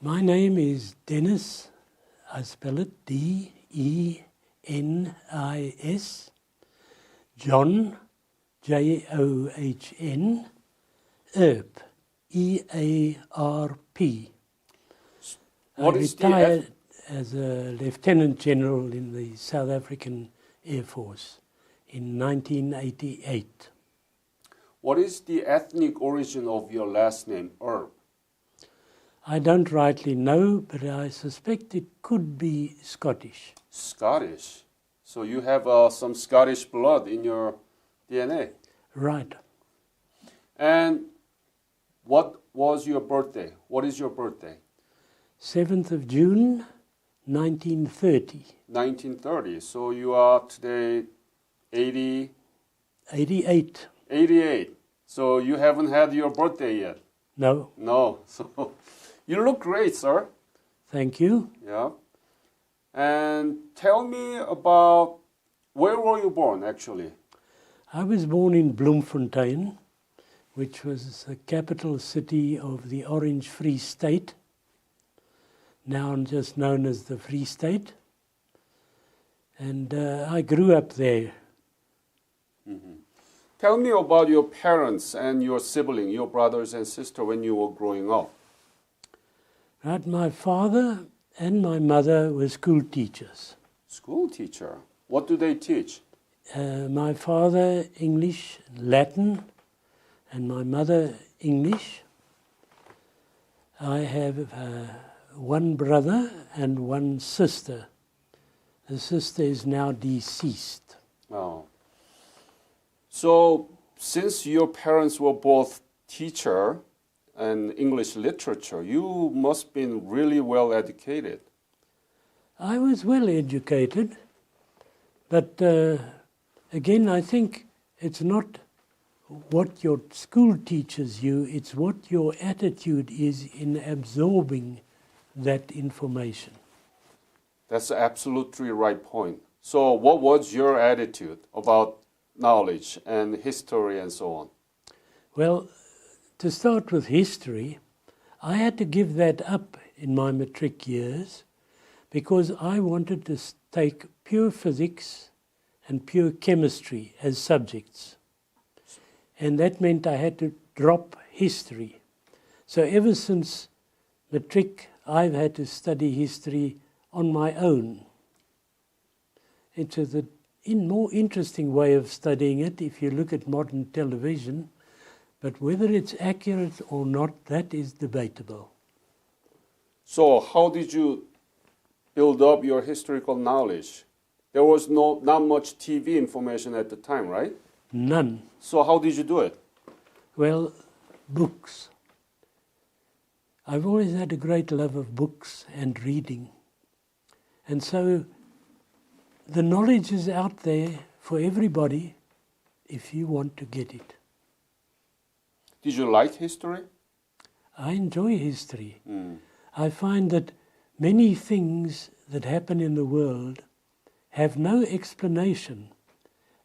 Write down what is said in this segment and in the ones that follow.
My name is Denis. I spell it D-E-N-I-S. John, J-O-H-N. Earp, E-A-R-P. I retired as a Lieutenant General in the South African Air Force in 1988. What is the ethnic origin of your last name, Earp? I don't rightly know, but I suspect it could be Scottish. Scottish. So you have some Scottish blood in your DNA. Right. And what was your birthday? What is your birthday? 7th of June, 1930. 1930. So you are today 80? 88. 88. So you haven't had your birthday yet? No. No. So you look great, sir. Thank you. Yeah. And tell me about, where were you born, actually? I was born in Bloemfontein, which was the capital city of the Orange Free State, now just known as the Free State. And I grew up there. Mm-hmm. Tell me about your parents and your sibling, your brothers and sister, when you were growing up. Right, my father and my mother were school teachers. School teacher? What do they teach? My father, English, Latin, and my mother, English. I have one brother and one sister. The sister is now deceased. Oh. So, since your parents were both teacher and English literature, you must have been really well educated. I was well educated, but again, I think it's not what your school teaches you, it's what your attitude is in absorbing that information. That's absolutely right point. So what was your attitude about knowledge and history and so on? Well, to start with history, I had to give that up in my matric years because I wanted to take pure physics and pure chemistry as subjects. And that meant I had to drop history. So ever since matric, I've had to study history on my own. It's a more interesting way of studying it if you look at modern television, but whether it's accurate or not, that is debatable. So how did you build up your historical knowledge? There was not much TV information at the time, right? None. So how did you do it? Well, books. I've always had a great love of books and reading. And so the knowledge is out there for everybody if you want to get it. Did you like history? I enjoy history. I find that many things that happen in the world have no explanation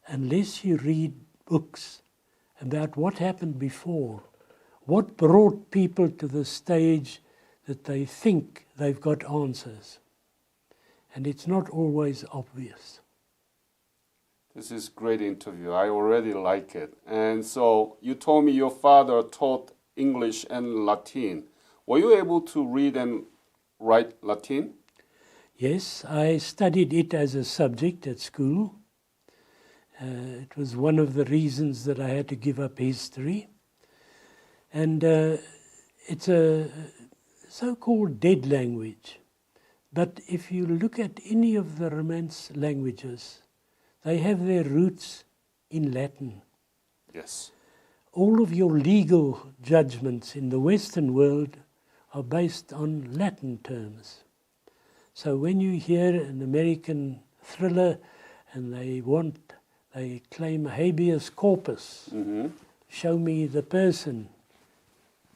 unless you read books about what happened before, what brought people to the stage that they think they've got answers. And it's not always obvious. This is a great interview. I already like it. And so you told me your father taught English and Latin. Were you able to read and write Latin? Yes, I studied it as a subject at school. It was one of the reasons that I had to give up history. And it's a so-called dead language. But if you look at any of the Romance languages, they have their roots in Latin. Yes. All of your legal judgments in the Western world are based on Latin terms. So when you hear an American thriller and they claim habeas corpus, show me the person,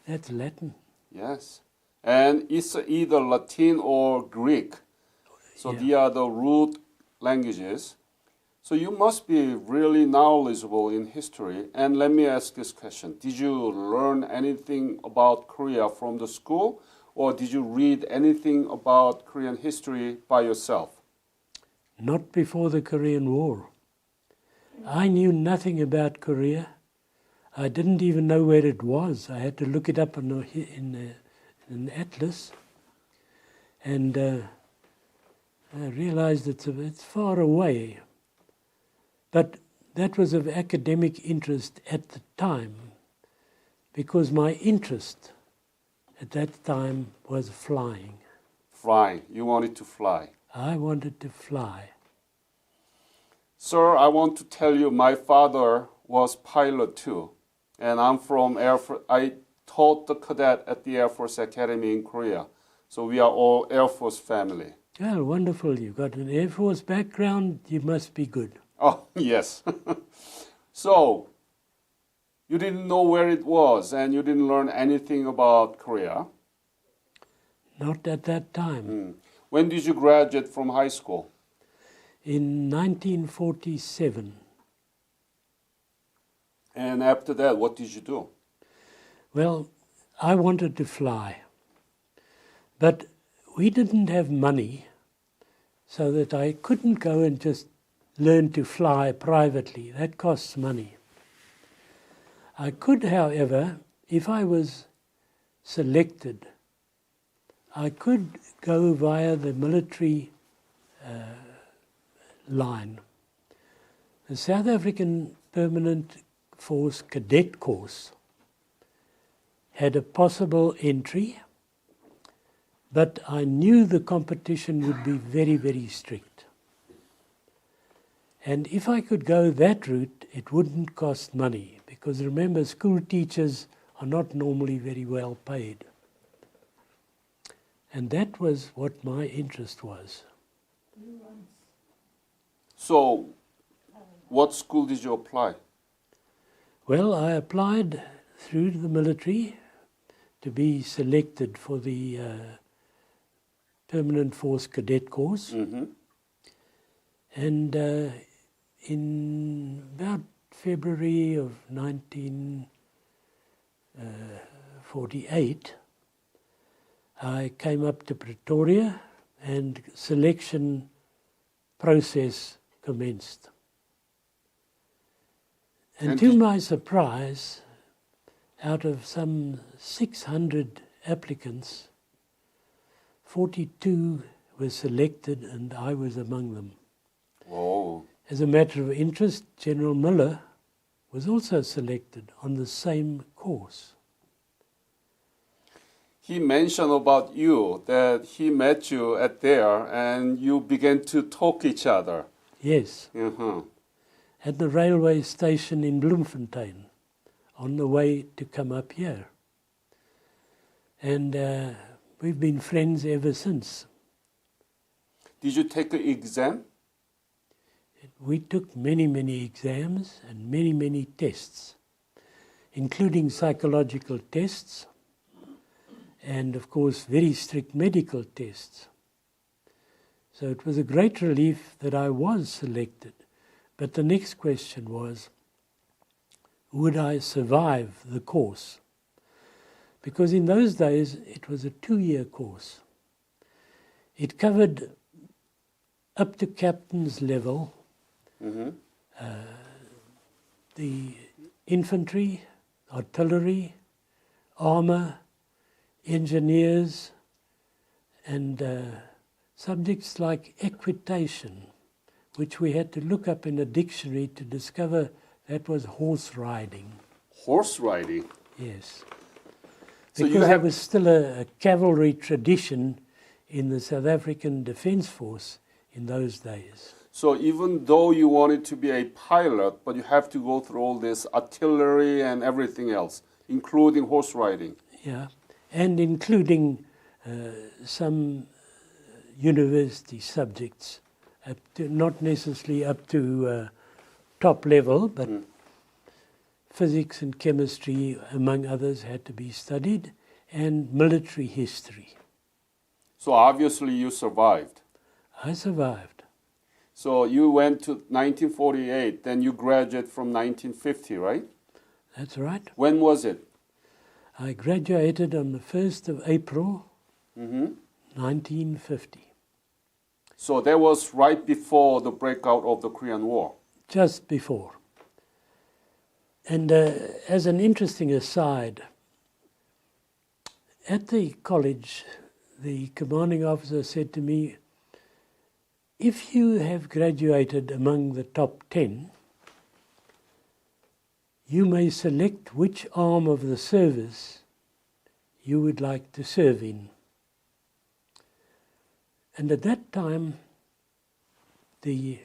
that's Latin. Yes. And it's either Latin or Greek. So they are the root languages. So you must be really knowledgeable in history. And let me ask this question. Did you learn anything about Korea from the school? or did you read anything about Korean history by yourself? Not before the Korean War. I knew nothing about Korea. I didn't even know where it was. I had to look it up in an atlas. And I realized it's far away. But that was of academic interest at the time, because my interest at that time was flying. Flying. You wanted to fly. I wanted to fly. Sir, I want to tell you my father was pilot too. And I'm from Air Force. I taught the cadet at the Air Force Academy in Korea. So we are all Air Force family. Well, wonderful. You've got an Air Force background. You must be good. Oh, yes. So, you didn't know where it was and you didn't learn anything about Korea? Not at that time. When did you graduate from high school? In 1947. And after that, what did you do? Well, I wanted to fly. But we didn't have money, so that I couldn't go and just learn to fly privately. That costs money. I could, however, if I was selected, I could go via the military line. The South African Permanent Force Cadet Course had a possible entry, but I knew the competition would be very, very strict. And if I could go that route, it wouldn't cost money, because remember, school teachers are not normally very well paid. And that was what my interest was. So, what school did you apply? Well, I applied through the military to be selected for the Permanent Force Cadet Course. And in about February of 1948, I came up to Pretoria and selection process commenced. And to my surprise, out of some 600 applicants, 42 were selected and I was among them. Oh. As a matter of interest, General Miller was also selected on the same course. He mentioned about you that he met you at there and you began to talk each other. Yes. At the railway station in Bloemfontein, on the way to come up here. And we've been friends ever since. Did you take an exam? We took many, many exams and many, many tests, including psychological tests and, of course, very strict medical tests. So it was a great relief that I was selected. But the next question was, would I survive the course? Because in those days, it was a 2-year course. It covered up to captain's level, the infantry, artillery, armor, engineers, and subjects like equitation, which we had to look up in a dictionary to discover that was horse riding. Horse riding? Yes. So because there was still a cavalry tradition in the South African Defence Force in those days. So even though you wanted to be a pilot, but you have to go through all this artillery and everything else, including horse riding. Yeah, and including some university subjects, not necessarily up to top level, but physics and chemistry, among others, had to be studied, and military history. So obviously you survived. I survived. So you went to 1948, then you graduated from 1950, right? That's right. When was it? I graduated on the 1st of April, Mm-hmm. 1950. So that was right before the breakout of the Korean War. Just before. And as an interesting aside, at the college, the commanding officer said to me, if you have graduated among the top 10, you may select which arm of the service you would like to serve in. And at that time, the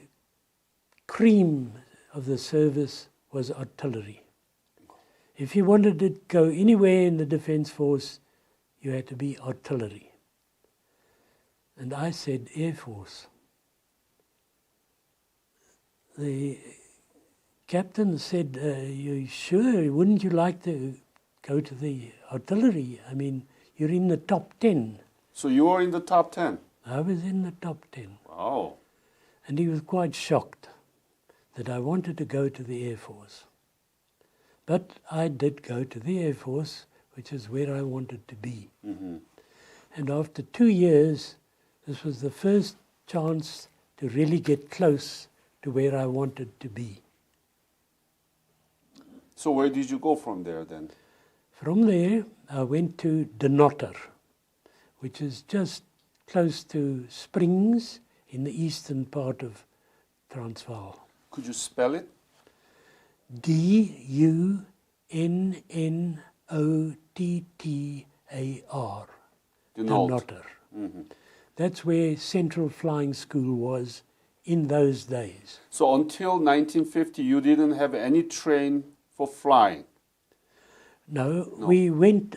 cream of the service was artillery. If you wanted to go anywhere in the Defence Force, you had to be artillery. And I said Air Force. The captain said, you sure, wouldn't you like to go to the artillery? I mean, you're in the top 10. So you were in the top 10? I was in the top 10. Wow. And he was quite shocked that I wanted to go to the Air Force. But I did go to the Air Force, which is where I wanted to be. Mm-hmm. And after 2 years, this was the first chance to really get close to where I wanted to be. So where did you go from there then? From there, I went to Denis, which is just close to Springs in the eastern part of Transvaal. Could you spell it? Dunnotar. Denis. Mm-hmm. That's where Central Flying School was in those days. So until 1950, you didn't have any train for flying? No, we went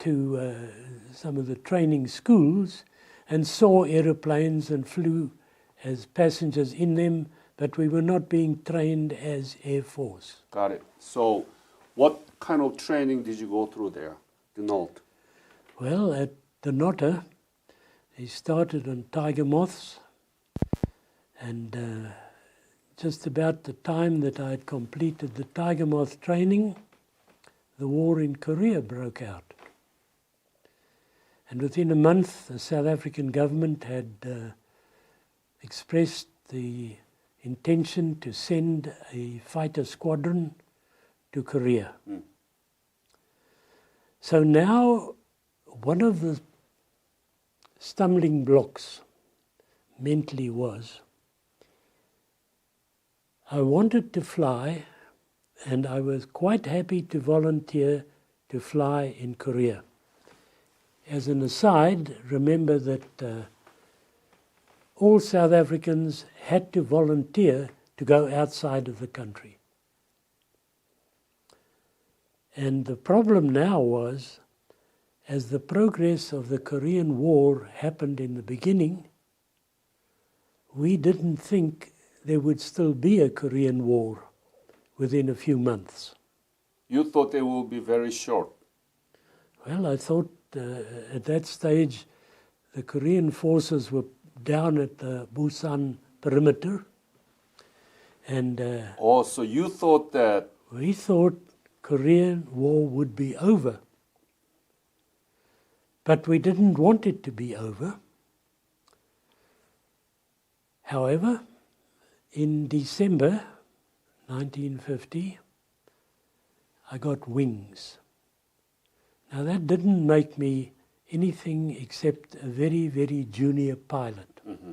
to some of the training schools and saw aeroplanes and flew as passengers in them, but we were not being trained as Air Force. Got it. So what kind of training did you go through there, Denis? Well, at Denis, he started on tiger moths, and just about the time that I had completed the tiger moth training, the war in Korea broke out. And within a month, the South African government had expressed the intention to send a fighter squadron to Korea. Mm. So now, one of the stumbling blocks mentally was, I wanted to fly, and I was quite happy to volunteer to fly in Korea. As an aside, remember that all South Africans had to volunteer to go outside of the country. And the problem now was, as the progress of the Korean War happened in the beginning, we didn't think there would still be a Korean War within a few months. You thought it would be very short? Well, I thought at that stage the Korean forces were down at the Busan perimeter, and So you thought that... we thought Korean War would be over. But we didn't want it to be over. However, in December 1950, I got wings. Now that didn't make me anything except a very, very junior pilot. Mm-hmm.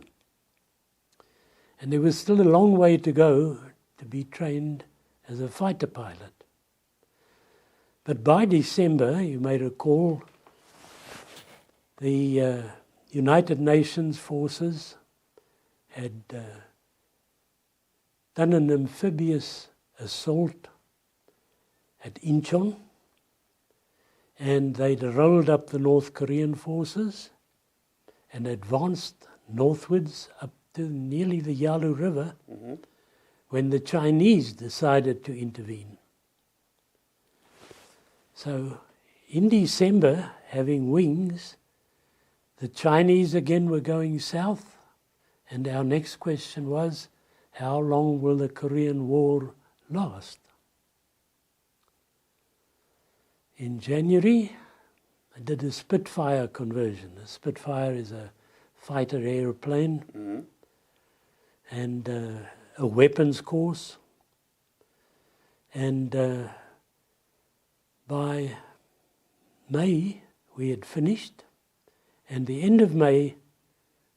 And there was still a long way to go to be trained as a fighter pilot. But by December, you may recall, the United Nations forces had done an amphibious assault at Incheon, and they'd rolled up the North Korean forces and advanced northwards up to nearly the Yalu River, Mm-hmm. when the Chinese decided to intervene. So in December, having wings, the Chinese again were going south, and our next question was, how long will the Korean War last? In January I did a Spitfire conversion. A Spitfire is a fighter airplane and a weapons course. And by May we had finished, and the end of May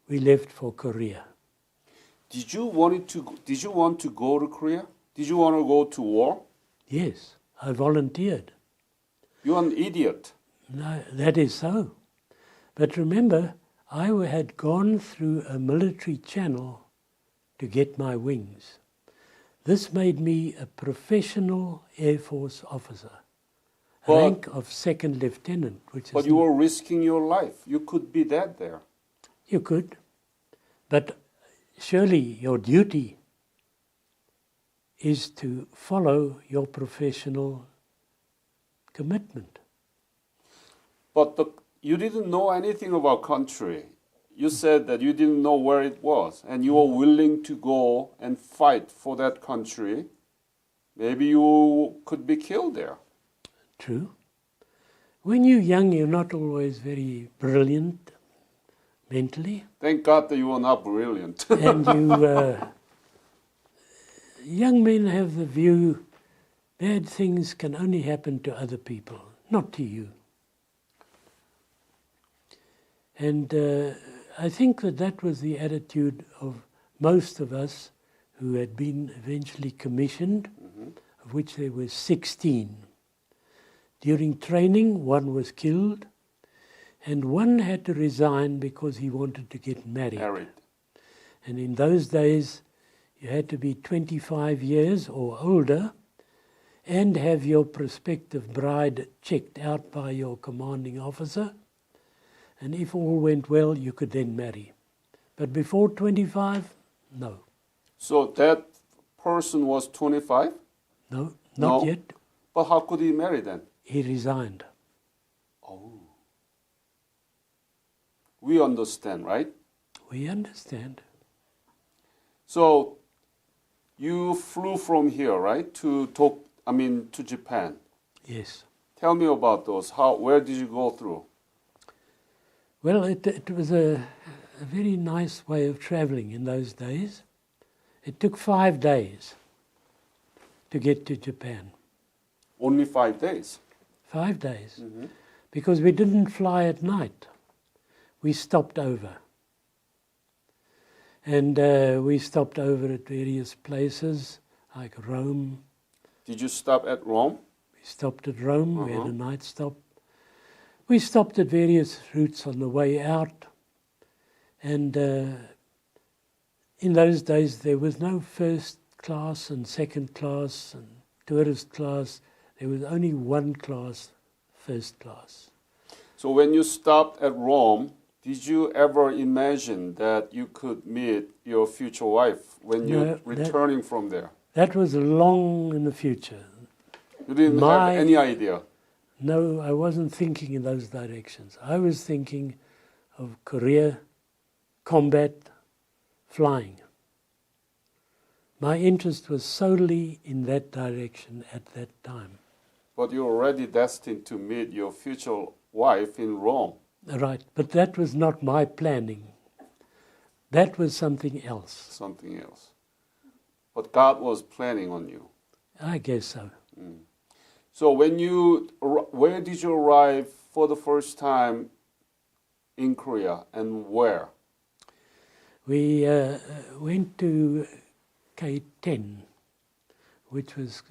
we left for Korea. Did you want to go to Korea? Did you want to go to war? Yes, I volunteered. You're an idiot. No, that is so. But remember, I had gone through a military channel to get my wings. This made me a professional Air Force officer, a rank of second lieutenant. But you were risking your life. You could be dead there. You could. But surely your duty is to follow your professional commitment. But you didn't know anything about country. You said that you didn't know where it was, and you were willing to go and fight for that country. Maybe you could be killed there. True. When you're young, you're not always very brilliant mentally. Thank God that you were not brilliant. And young men have the view bad things can only happen to other people, not to you. And I think that was the attitude of most of us who had been eventually commissioned, of which there were 16. During training, one was killed, and one had to resign because he wanted to get married. And in those days, you had to be 25 years or older and have your prospective bride checked out by your commanding officer. And if all went well, you could then marry. But before 25, no. So that person was 25? No, not yet. But how could he marry then? He resigned. Oh. We understand, right? We understand. So you flew from here, right, to Japan. Yes. Tell me about those. Where did you go through? Well, it was a very nice way of traveling in those days. It took 5 days to get to Japan. Only 5 days? 5 days. Because we didn't fly at night. We stopped over. And we stopped over at various places, like Rome. Did you stop at Rome? We stopped at Rome. We had a night stop. We stopped at various routes on the way out. And in those days, there was no first class and second class and tourist class. There was only one class, first class. So when you stopped at Rome, did you ever imagine that you could meet your future wife when you're returning from there? That was long in the future. You didn't have any idea? No, I wasn't thinking in those directions. I was thinking of career, combat, flying. My interest was solely in that direction at that time. But you're already destined to meet your future wife in Rome. Right, but that was not my planning. That was something else. Something else. But God was planning on you. I guess so. So where did you arrive for the first time in Korea, and where? We went to K10, which was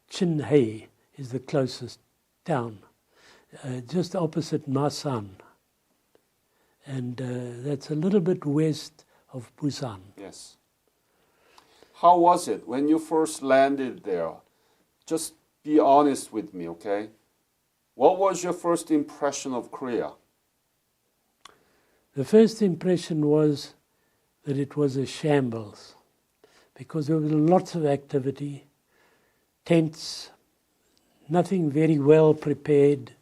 Chinhae is the closest town, just opposite Masan. And that's a little bit west of Busan. Yes. How was it when you first landed there? Just be honest with me, okay? What was your first impression of Korea? The first impression was that it was a shambles, because there was lots of activity, tents, nothing very well prepared,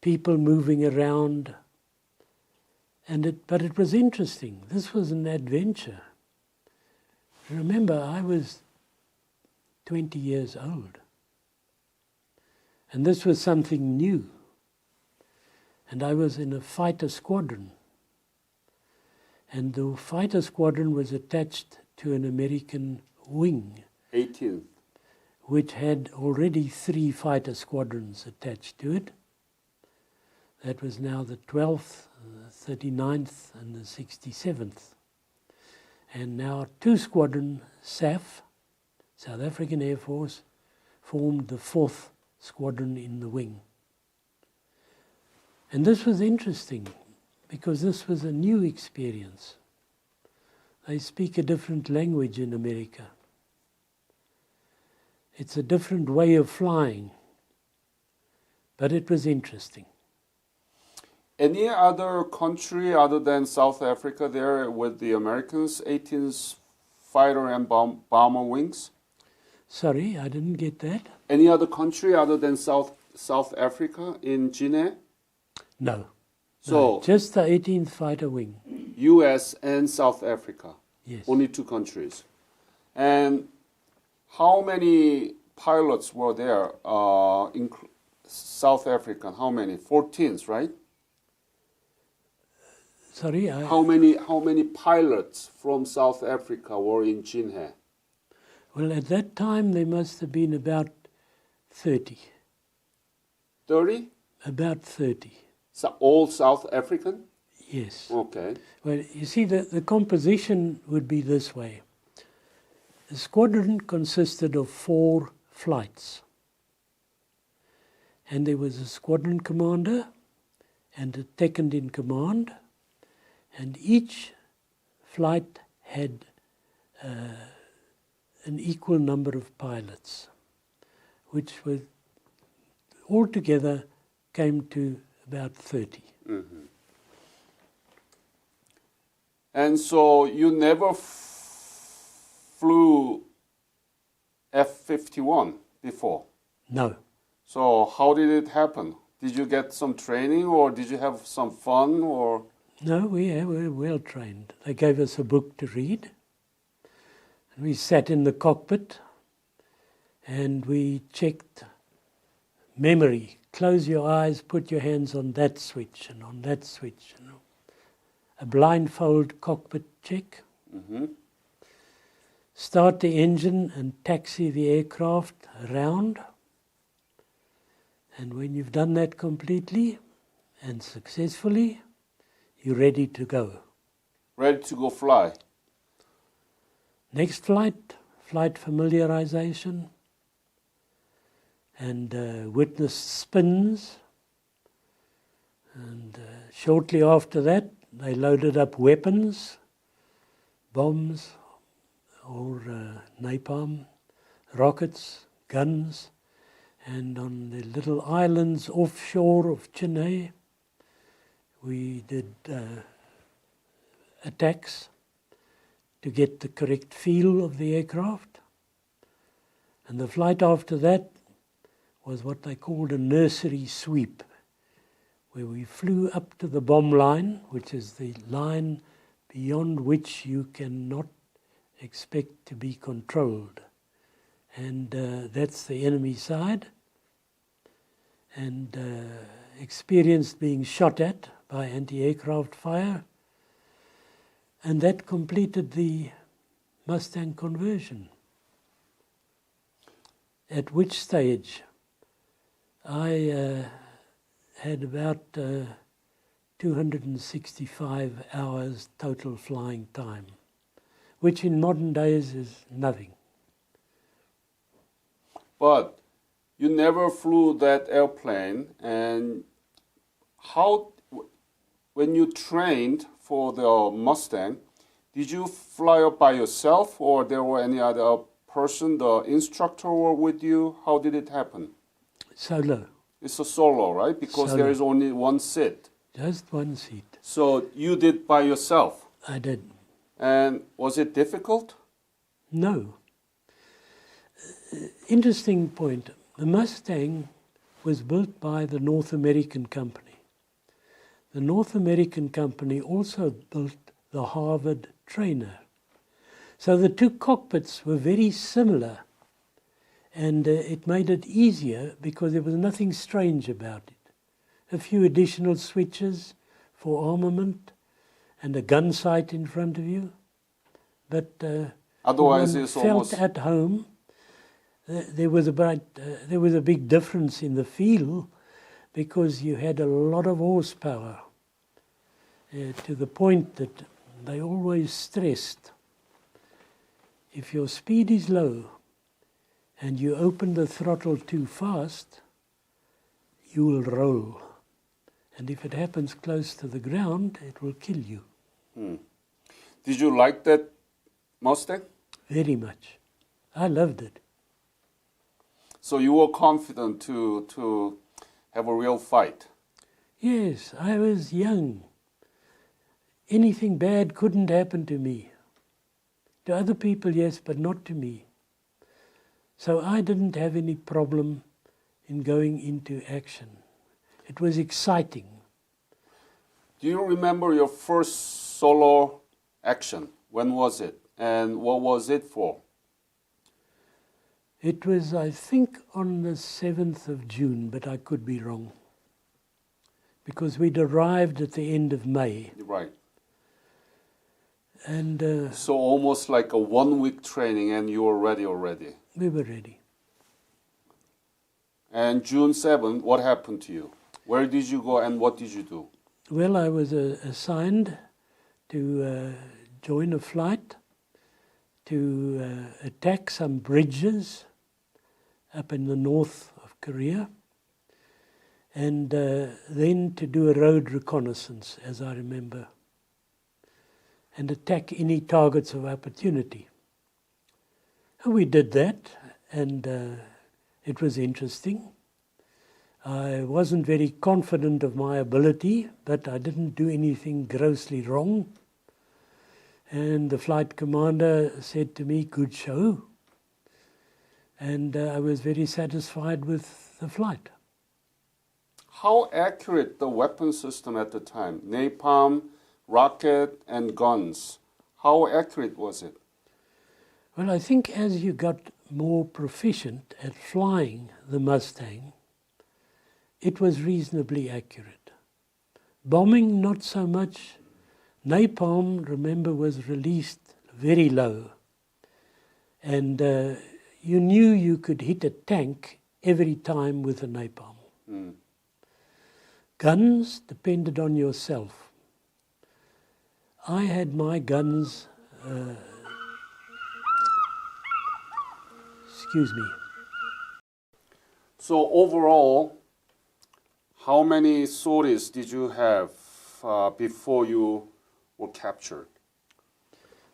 people moving around. But it was interesting. This was an adventure. Remember, I was 20 years old. And this was something new. And I was in a fighter squadron. And the fighter squadron was attached to an American wing, 18th. which had already 3 fighter squadrons attached to it. That was now the 12th, the 39th, and the 67th. And now 2 squadron SAF, South African Air Force, formed the 4th squadron in the wing. And this was interesting because this was a new experience. They speak a different language in America. It's a different way of flying, but it was interesting. Any other country other than South Africa there with the Americans, 18th fighter and bomber wings? Sorry, I didn't get that. Any other country other than South Africa in Guinea? No. So No, just the 18th Fighter Wing. U.S. and South Africa. Yes. Only 2 countries. And how many pilots were there in South Africa? How many? 14, right? Sorry, How many pilots from South Africa were in Jinhe? Well, at that time there must have been about 30. 30? About 30. So all South African? Yes. Okay. Well, you see, the composition would be this way. The squadron consisted of 4 flights. And there was a squadron commander and a second in command. And each flight had an equal number of pilots, which were altogether came to about 30. Mm-hmm. And so you never flew F-51 before? No. So how did it happen? Did you get some training or did you have some fun or? No, we were well trained. They gave us a book to read. And we sat in the cockpit and we checked memory. Close your eyes, put your hands on that switch and on that switch. You know. A blindfold cockpit check. Mm-hmm. Start the engine and taxi the aircraft around. And when you've done that completely and successfully, you're ready to go. Ready to go fly. Next flight familiarization, and witness spins. And shortly after that, they loaded up weapons, bombs, or napalm, rockets, guns, and on the little islands offshore of Chennai, we did attacks to get the correct feel of the aircraft. And the flight after that was what they called a nursery sweep, where we flew up to the bomb line, which is the line beyond which you cannot expect to be controlled. And that's the enemy side. And experienced being shot at by anti-aircraft fire. And that completed the Mustang conversion. At which stage I had about 265 hours total flying time, which in modern days is nothing. But you never flew that airplane, and how, when you trained for the Mustang, did you fly up by yourself or there were any other person, the instructor were with you? How did it happen? Solo. It's a solo, right? Because Solo. there is only one seat. Just one seat. So you did by yourself? I did. And was it difficult? No. Interesting point. The Mustang was built by the North American company. The North American company also built the Harvard trainer. So the two cockpits were very similar And it made it easier because there was nothing strange about it. A few additional switches for armament and a gun sight in front of you. But Otherwise, one it's felt almost at home. There was a big difference in the feel because you had a lot of horsepower to the point that they always stressed if your speed is low and you open the throttle too fast, you will roll. And if it happens close to the ground, it will kill you. Did you like that Mustang? Very much. I loved it. So you were confident to have a real fight? Yes, I was young. Anything bad couldn't happen to me. To other people, yes, but not to me. So I didn't have any problem in going into action. It was exciting. Do you remember your first solo action? When was it? And what was it for? It was, I think, on the 7th of June, but I could be wrong. Because we'd arrived at the end of May. Right. And So almost like a 1 week training and you were ready already. we were ready. And June 7th, what happened to you? Where did you go and what did you do? Well, I was assigned to join a flight to attack some bridges up in the north of Korea, and then to do a road reconnaissance, as I remember, and attack any targets of opportunity. And we did that, and it was interesting. I wasn't very confident of my ability, but I didn't do anything grossly wrong. And the flight commander said to me, "Good show." And I was very satisfied with the flight. How accurate the weapon system at the time? Napalm, rocket, and guns. How accurate was it? Well, I think as you got more proficient at flying the Mustang, it was reasonably accurate. Bombing, not so much. Napalm, remember, was released very low. And you knew you could hit a tank every time with a napalm. Guns depended on yourself. I had my guns, excuse me. So overall, how many sorties did you have before you were captured?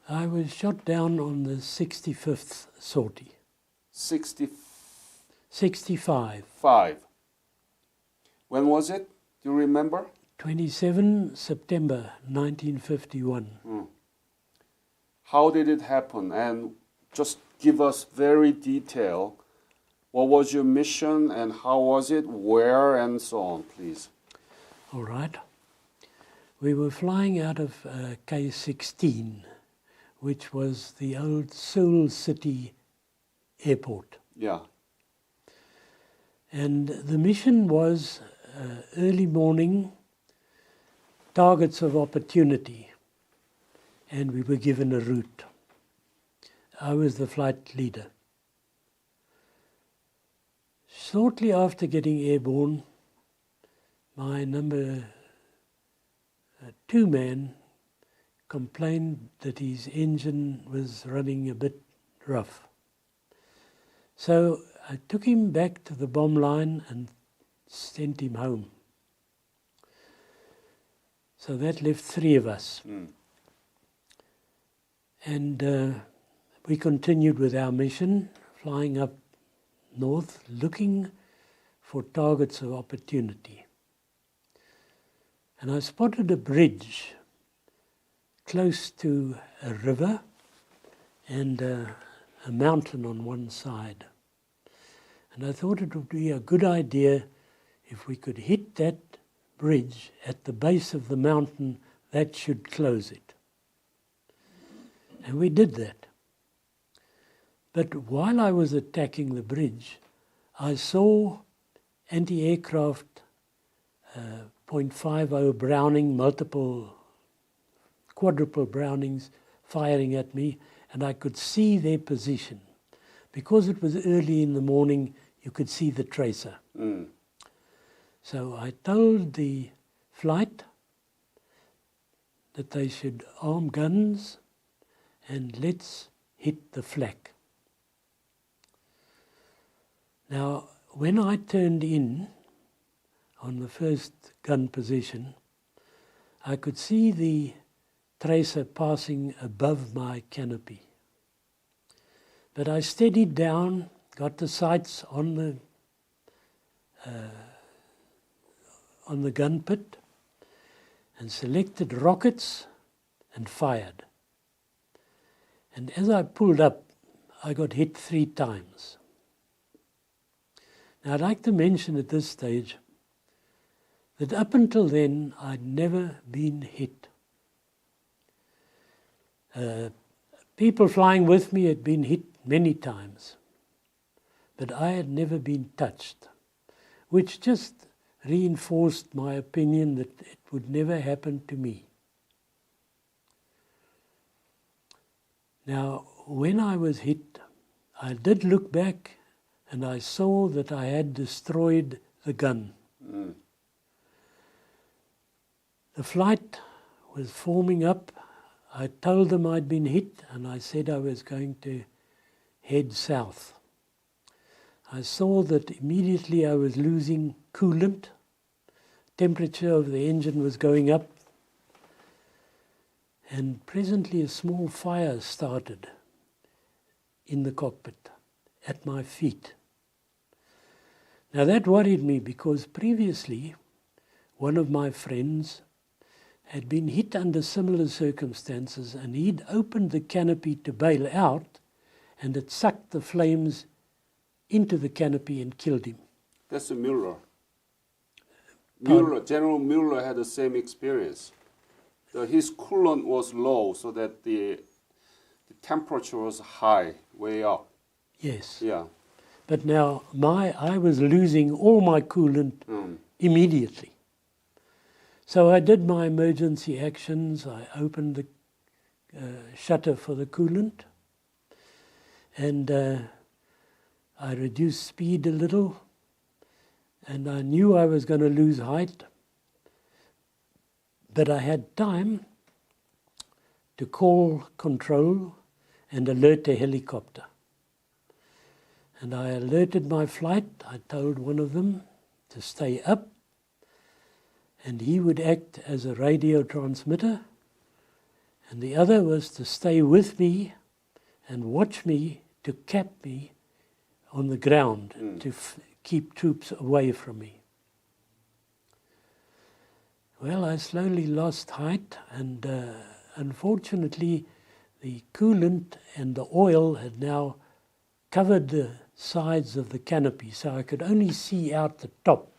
I was shot down on the 65th sortie. 65. When was it? Do you remember? 27 September 1951. How did it happen? And just give us very detail. What was your mission and how was it, where, and so on, please. All right. We were flying out of K-16, which was the old Seoul City airport. Yeah. And the mission was early morning, targets of opportunity, and we were given a route. I was the flight leader. Shortly after getting airborne, my number 2 man complained that his engine was running a bit rough. So I took him back to the bomb line and sent him home. So that left 3 of us. And we continued with our mission, flying up north, looking for targets of opportunity. And I spotted a bridge close to a river and a mountain on one side. And I thought it would be a good idea if we could hit that bridge at the base of the mountain. That should close it. And we did that. But while I was attacking the bridge, I saw anti-aircraft .50 Browning, quadruple Brownings firing at me, and I could see their position. Because it was early in the morning, you could see the tracer. Mm. So I told the flight that they should arm guns and let's hit the flak. Now, when I turned in on the first gun position, I could see the tracer passing above my canopy. But I steadied down, got the sights on the gun pit, and selected rockets and fired. And as I pulled up, I got hit 3 times. Now I'd like to mention at this stage that up until then I'd never been hit. People flying with me had been hit many times, but I had never been touched, which just reinforced my opinion that it would never happen to me. Now, when I was hit, I did look back and I saw that I had destroyed the gun. Mm. The flight was forming up. I told them I'd been hit and I said I was going to head south. I saw that immediately I was losing coolant. Temperature of the engine was going up. And presently a small fire started in the cockpit at my feet. Now that worried me because previously one of my friends had been hit under similar circumstances and he'd opened the canopy to bail out and it sucked the flames into the canopy and killed him. That's Mueller. Pardon? General Mueller had the same experience. His coolant was low so that the temperature was high, way up. Yes. Yeah. But now I was losing all my coolant immediately. So I did my emergency actions. I opened the shutter for the coolant and I reduced speed a little, and I knew I was going to lose height, but I had time to call control and alert a helicopter. And I alerted my flight. I told one of them to stay up, and he would act as a radio transmitter, and the other was to stay with me and watch me to cap me on the ground to keep troops away from me. Well, I slowly lost height, and unfortunately the coolant and the oil had now covered the sides of the canopy, so I could only see out the top.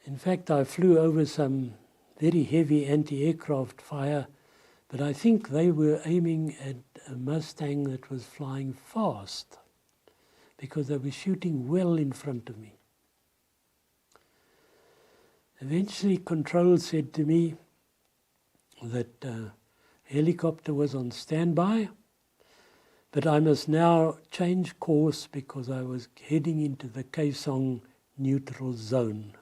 In fact, I flew over some very heavy anti-aircraft fire, but I think they were aiming at a Mustang that was flying fast because they were shooting well in front of me. Eventually, control said to me that helicopter was on standby, but I must now change course because I was heading into the Kaesong neutral zone,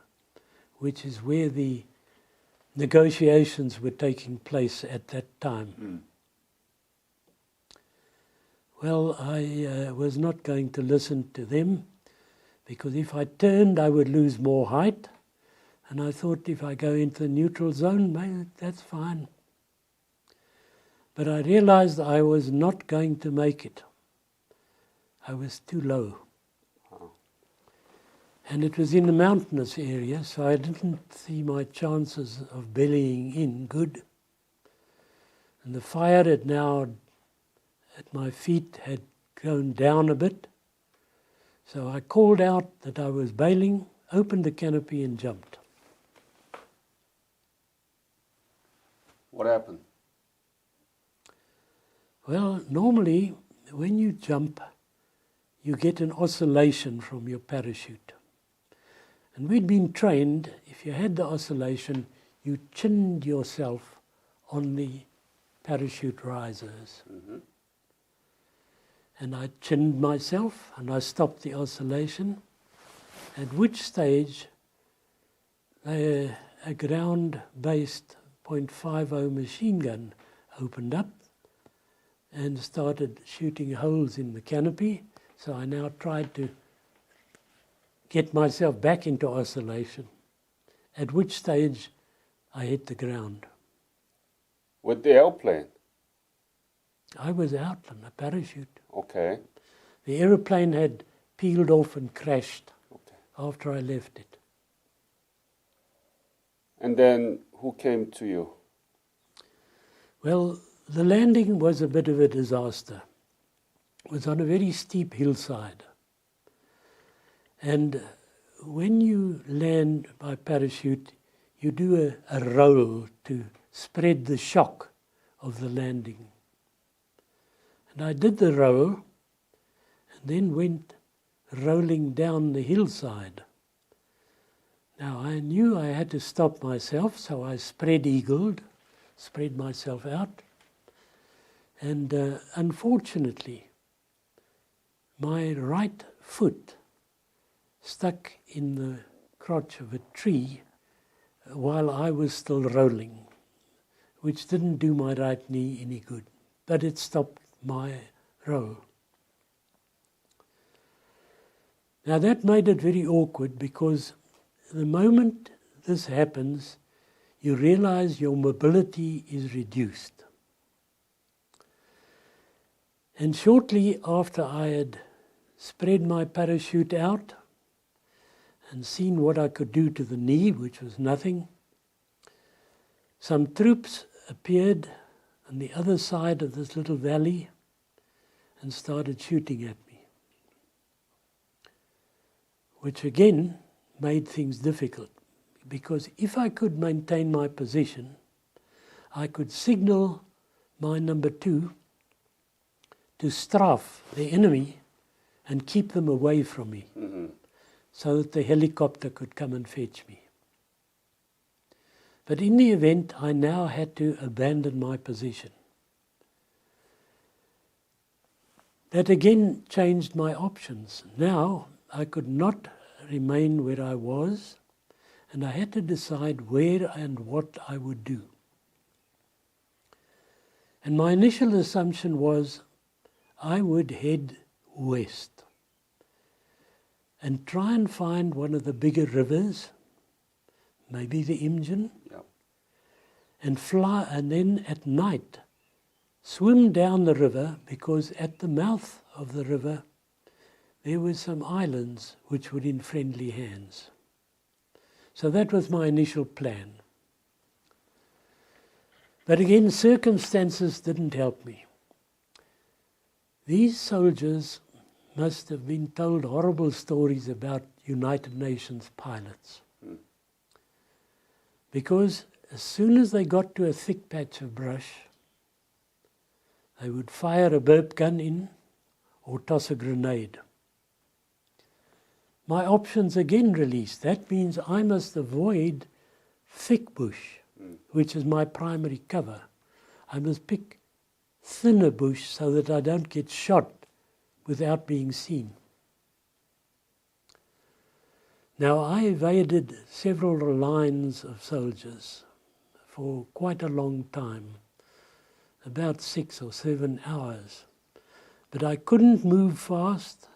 which is where the negotiations were taking place at that time. Well, I was not going to listen to them because if I turned, I would lose more height. And I thought if I go into the neutral zone, maybe that's fine. But I realized I was not going to make it. I was too low. And it was in a mountainous area, so I didn't see my chances of bellying in good. And the fire had now, at my feet, had gone down a bit. So I called out that I was bailing, opened the canopy and jumped. What happened? Well, normally when you jump, you get an oscillation from your parachute. And we'd been trained, if you had the oscillation, you chinned yourself on the parachute risers. Mm-hmm. And I chinned myself and I stopped the oscillation, at which stage a ground-based .50 machine gun opened up and started shooting holes in the canopy. So I now tried to get myself back into oscillation, at which stage I hit the ground. With the airplane? I was out on a parachute. Okay. The aeroplane had peeled off and crashed Okay. after I left it. And then who came to you? Well, the landing was a bit of a disaster. It was on a very steep hillside. And when you land by parachute, you do a roll to spread the shock of the landing. And I did the roll and then went rolling down the hillside. Now I knew I had to stop myself, so I spread-eagled, spread myself out. And unfortunately, my right foot stuck in the crotch of a tree while I was still rolling, which didn't do my right knee any good, but it stopped my roll. Now that made it very awkward, because the moment this happens, you realize your mobility is reduced. And shortly after I had spread my parachute out and seen what I could do to the knee, which was nothing, some troops appeared on the other side of this little valley and started shooting at me, which again made things difficult, because if I could maintain my position, I could signal my number 2 to strafe the enemy and keep them away from me, Mm-hmm. so that the helicopter could come and fetch me. But in the event, I now had to abandon my position. That again changed my options. Now I could not remain where I was, and I had to decide where and what I would do. And my initial assumption was I would head west and try and find one of the bigger rivers, maybe the Imjin, Yep. and fly, and then at night swim down the river, because at the mouth of the river there were some islands which were in friendly hands. So that was my initial plan. But again, circumstances didn't help me. These soldiers must have been told horrible stories about United Nations pilots. Because as soon as they got to a thick patch of brush, they would fire a burp gun in or toss a grenade. My options again released. That means I must avoid thick bush, which is my primary cover. I must pick thinner bush so that I don't get shot without being seen. Now I evaded several lines of soldiers for quite a long time, about 6 or 7 hours. But I couldn't move fast,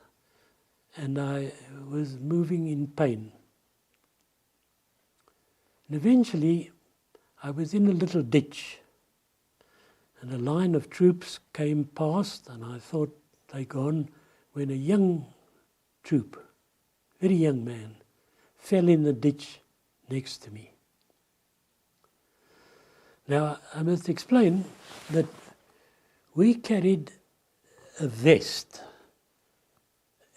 and I was moving in pain. And eventually I was in a little ditch, and a line of troops came past, and I thought they'd gone, when a young troop, very young man, fell in the ditch next to me. Now, I must explain that we carried a vest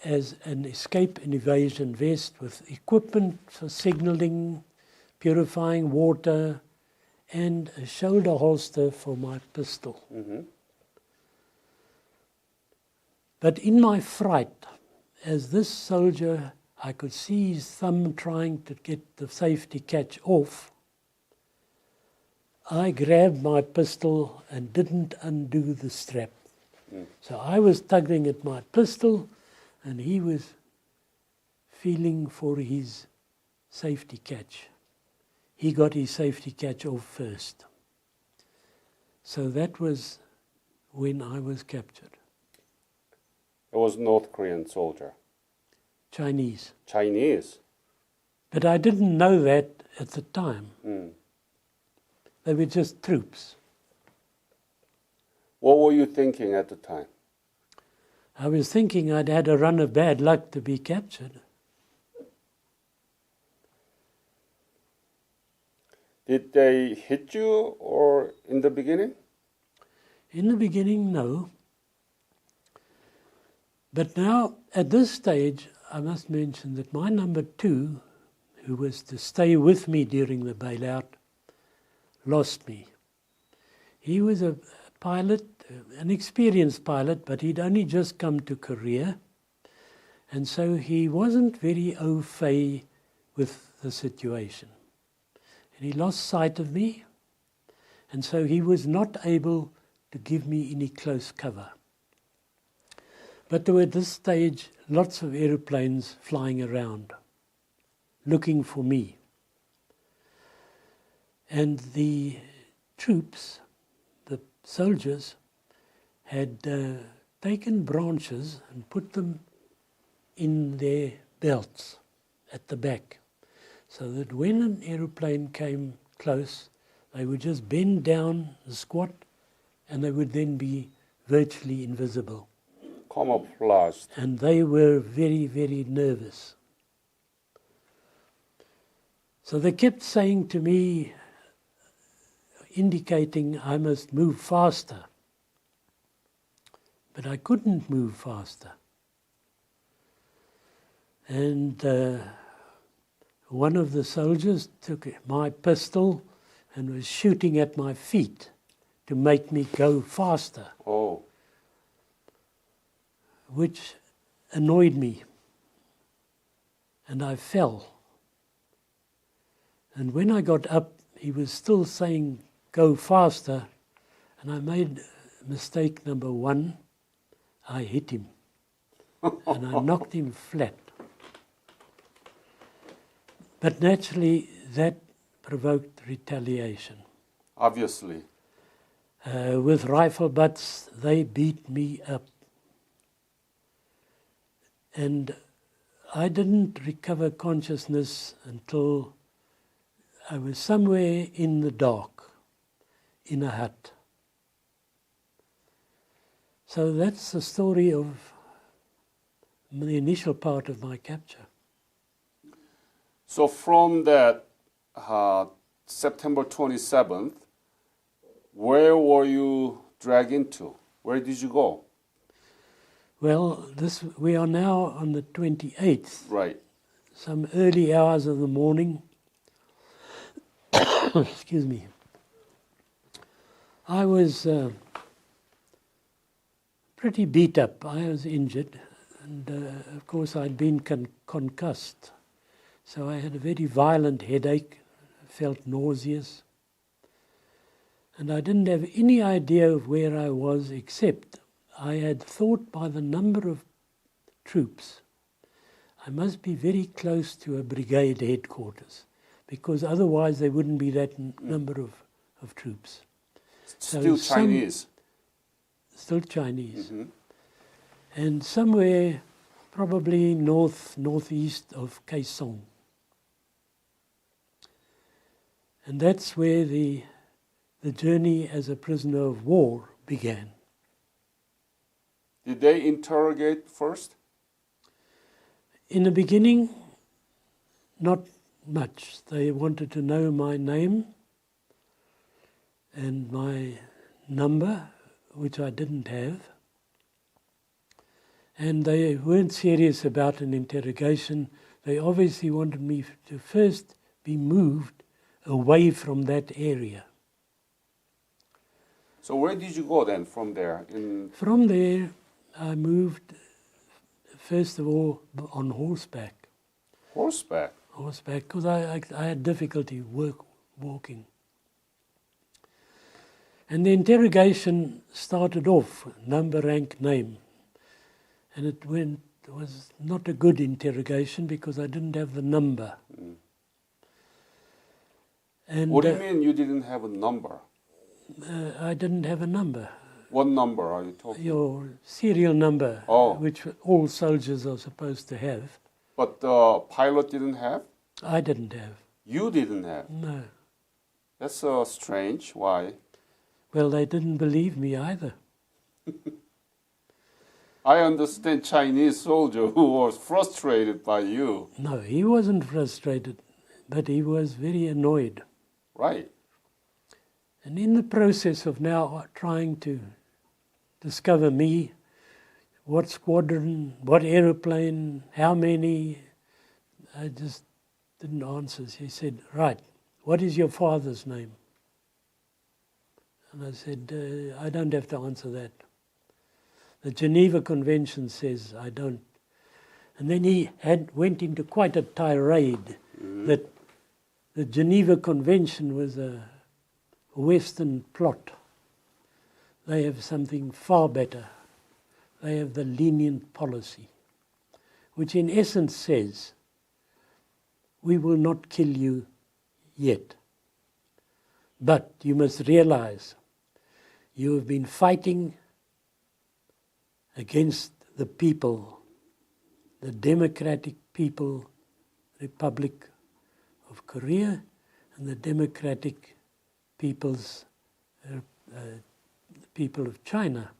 as an escape and evasion vest with equipment for signaling, purifying water, and a shoulder holster for my pistol. Mm-hmm. But in my fright, as this soldier, I could see his thumb trying to get the safety catch off, I grabbed my pistol and didn't undo the strap. So I was tugging at my pistol and he was feeling for his safety catch. He got his safety catch off first. So that was when I was captured. It was North Korean soldier. Chinese. Chinese? But I didn't know that at the time. Mm. They were just troops. What were you thinking at the time? I was thinking I'd had a run of bad luck to be captured. Did they hit you or in the beginning? In the beginning, no. But now, at this stage, I must mention that my number 2, who was to stay with me during the bailout, lost me. He was a pilot, an experienced pilot, but he'd only just come to Korea, and so he wasn't very au fait with the situation. And he lost sight of me, and so he was not able to give me any close cover. But there were at this stage lots of aeroplanes flying around, looking for me. And the troops, the soldiers, had taken branches and put them in their belts at the back, so that when an aeroplane came close, they would just bend down, squat, and they would then be virtually invisible. Camouflaged. And they were very, very nervous. So they kept saying to me, indicating I must move faster. But I couldn't move faster. And one of the soldiers took my pistol and was shooting at my feet to make me go faster. Oh. Which annoyed me. And I fell. And when I got up, he was still saying, go faster. And I made mistake number 1. I hit him. And I knocked him flat. But naturally, that provoked retaliation. Obviously. With rifle butts, they beat me up. And I didn't recover consciousness until I was somewhere in the dark, in a hut. So that's the story of the initial part of my capture. So from that September 27th, where were you dragged into? Where did you go? Well, we are now on the 28th. Right. Some early hours of the morning. Excuse me. I was pretty beat up. I was injured. And of course I'd been concussed. So I had a very violent headache, felt nauseous. And I didn't have any idea of where I was, except I had thought by the number of troops, I must be very close to a brigade headquarters, because otherwise there wouldn't be that number of troops. Still Chinese? Still Chinese. Mm-hmm. And somewhere probably northeast of Kaesong. And that's where the journey as a prisoner of war began. Did they interrogate first? In the beginning, not much. They wanted to know my name and my number, which I didn't have. And they weren't serious about an interrogation. They obviously wanted me to first be moved away from that area. So where did you go then from there? From there, I moved, first of all, on horseback. Horseback? Horseback, because I had difficulty walking. And the interrogation started off, number, rank, name. And it was not a good interrogation because I didn't have the number. Mm. And What do you mean you didn't have a number? I didn't have a number. What number are you talking about? Your serial number, which all soldiers are supposed to have. But the pilot didn't have? I didn't have. You didn't have? No. That's strange. Why? Well, they didn't believe me either. I understand Chinese soldier who was frustrated by you. No, he wasn't frustrated, but he was very annoyed. Right. And in the process of now trying to discover me, what squadron, what aeroplane, how many, I just didn't answer. He said, right, what is your father's name? And I said, I don't have to answer that. The Geneva Convention says I don't. And then he went into quite a tirade that the Geneva Convention was a Western plot. They have something far better. They have the lenient policy, which in essence says, we will not kill you yet. But you must realize you have been fighting against the people, the Democratic People Republic of Korea and the Democratic People's people of China.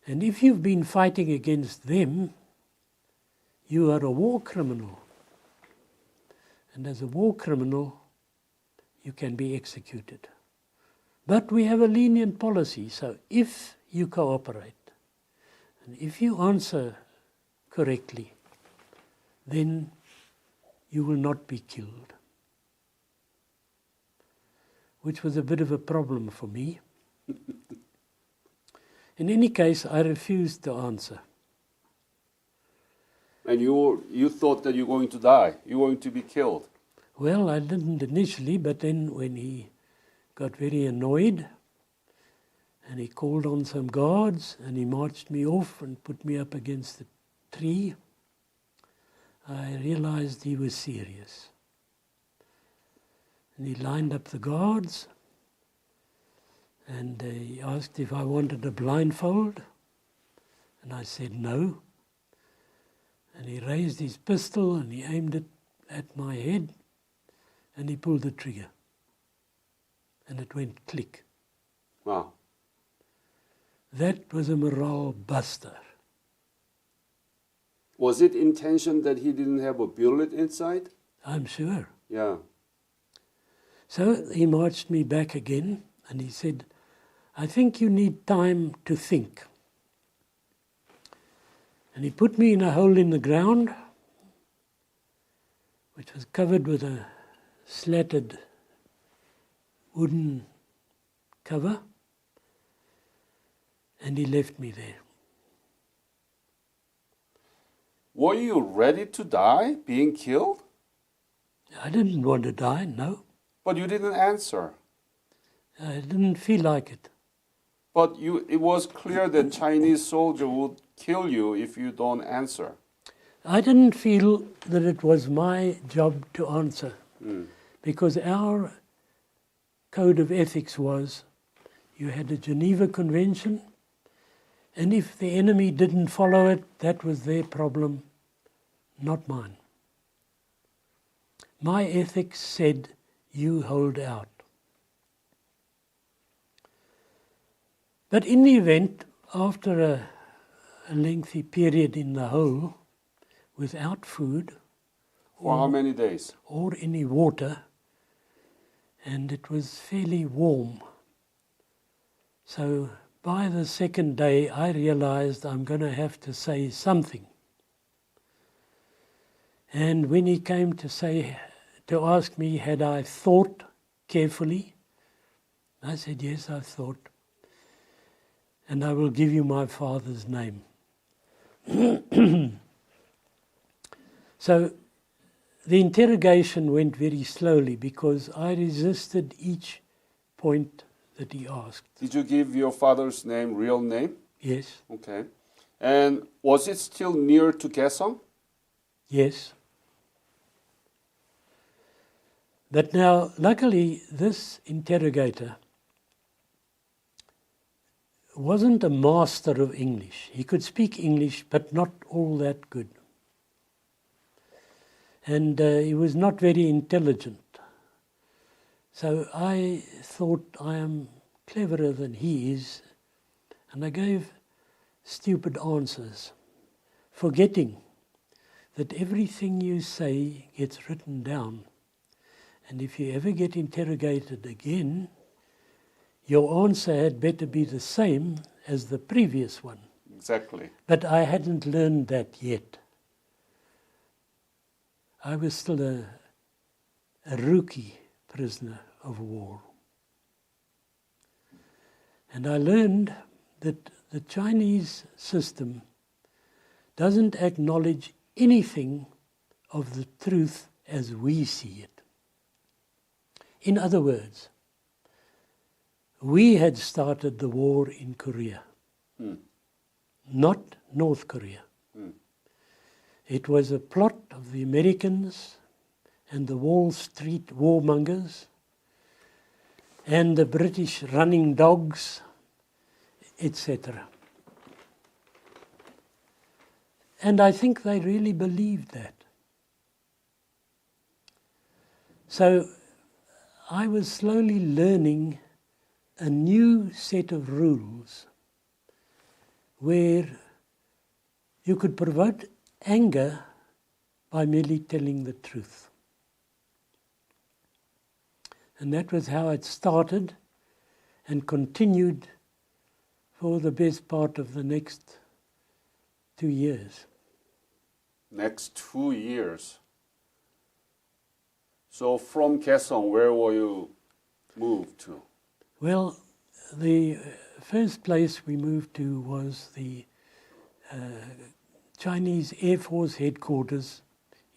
And if you've been fighting against them, you are a war criminal. And as a war criminal, you can be executed. But we have a lenient policy, so if you cooperate, and if you answer correctly, then you will not be killed. Which was a bit of a problem for me. In any case, I refused to answer. And you thought that you're going to die, you're going to be killed. Well, I didn't initially, but then when he got very annoyed, and he called on some guards, and he marched me off and put me up against a tree, I realized he was serious. And he lined up the guards, and he asked if I wanted a blindfold, and I said no. And he raised his pistol and he aimed it at my head, and he pulled the trigger. And it went click. Wow. That was a morale buster. Was it intention that he didn't have a bullet inside? I'm sure. Yeah. So he marched me back again, and he said, I think you need time to think. And he put me in a hole in the ground, which was covered with a slatted wooden cover, and he left me there. Were you ready to die, being killed? I didn't want to die, no. But you didn't answer. I didn't feel like it. But it was clear that Chinese soldier would kill you if you don't answer. I didn't feel that it was my job to answer, because our code of ethics was you had a Geneva Convention, and if the enemy didn't follow it, that was their problem, not mine. My ethics said, you hold out. But in the event, after a lengthy period in the hole, without food, For how many days? or any water, and it was fairly warm. So by the second day, I realized I'm going to have to say something. And when he came to ask me, had I thought carefully, I said, yes, I've thought. and I will give you my father's name. So the interrogation went very slowly because I resisted each point that he asked. Did you give your father's name, real name? Yes, Okay. And was it still near to Kaesong? yes. But now, luckily, this interrogator wasn't a master of English. He could speak English, but not all that good. And he was not very intelligent. So I thought I am cleverer than he is, and I gave stupid answers, forgetting that everything you say gets written down. And if you ever get interrogated again, your answer had better be the same as the previous one. Exactly. But I hadn't learned that yet. I was still a rookie prisoner of war. And I learned that the Chinese system doesn't acknowledge anything of the truth as we see it. In other words, we had started the war in Korea, not North Korea. It was a plot of the Americans and the Wall Street warmongers and the British running dogs, etc. And I think they really believed that. So I was slowly learning a new set of rules where you could provoke anger by merely telling the truth. And that was how it started and continued for the best part of the next 2 years. Next 2 years. So from Kaesong, where were you moved to? Well, the first place we moved to was the Chinese Air Force headquarters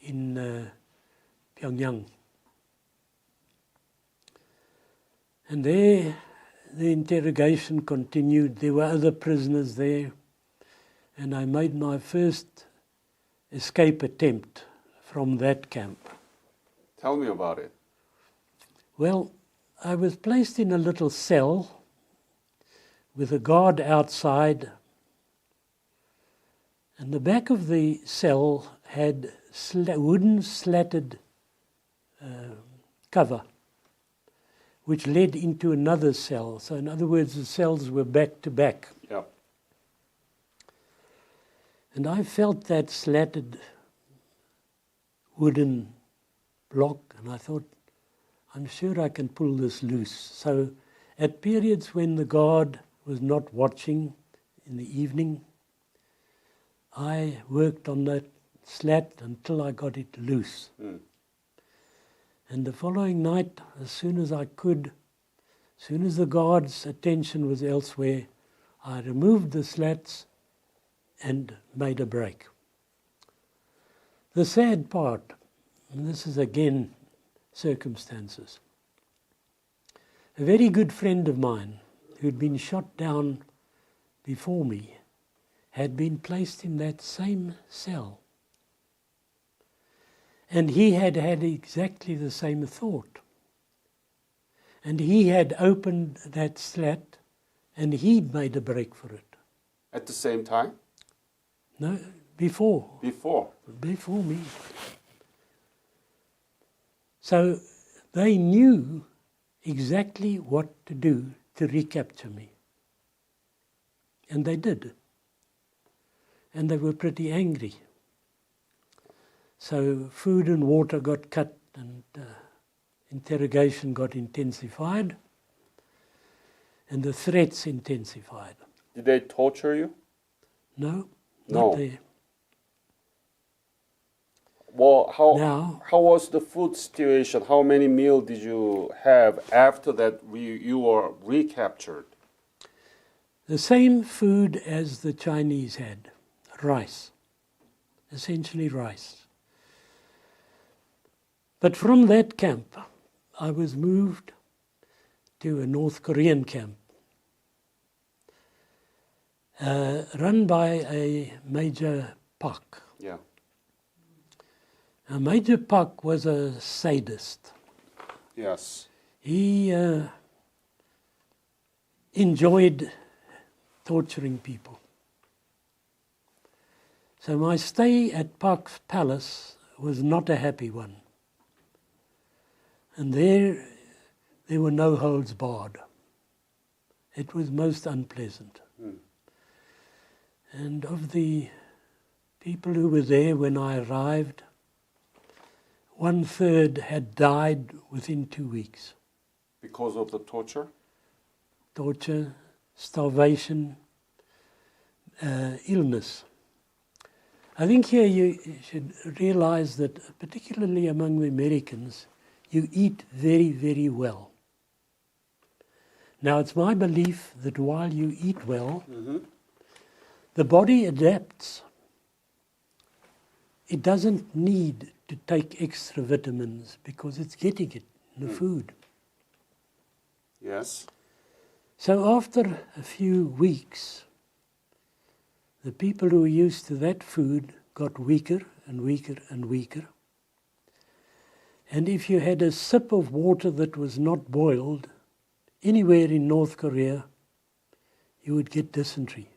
in Pyongyang. And there the interrogation continued. There were other prisoners there, and I made my first escape attempt from that camp. Tell me about it. Well, I was placed in a little cell with a guard outside, and the back of the cell had wooden slatted cover, which led into another cell. So in other words, the cells were back to back. Yeah. And I felt that slatted wooden block, and I thought, I'm sure I can pull this loose. So at periods when the guard was not watching in the evening, I worked on that slat until I got it loose. And the following night, as soon as I could, as soon as the guard's attention was elsewhere, I removed the slats and made a break. The sad part, and this is again circumstances, a very good friend of mine who'd been shot down before me had been placed in that same cell. And he had had exactly the same thought. And he had opened that slat and he made a break for it. At the same time? No, before. Before me. So they knew exactly what to do to recapture me. And they did. And they were pretty angry. So food and water got cut and interrogation got intensified and the threats intensified. Did they torture you? No, No. not there. Well, Now, how was the food situation? How many meals did you have after that you were recaptured? The same food as the Chinese had, rice, essentially rice. But from that camp, I was moved to a North Korean camp, run by a Major Park. Yeah. Now, Major Park was a sadist. Yes. He enjoyed torturing people. So my stay at Park's Palace was not a happy one. And there were no holds barred. It was most unpleasant. And of the people who were there when I arrived, 1/3 had died within 2 weeks. Because of the torture? Torture, starvation, illness. I think here you should realize that, particularly among the Americans, you eat very, very well. Now, it's my belief that while you eat well, the body adapts. It doesn't need to take extra vitamins because it's getting it in the food. Yes. So after a few weeks, the people who were used to that food got weaker and weaker and weaker. And if you had a sip of water that was not boiled anywhere in North Korea, you would get dysentery.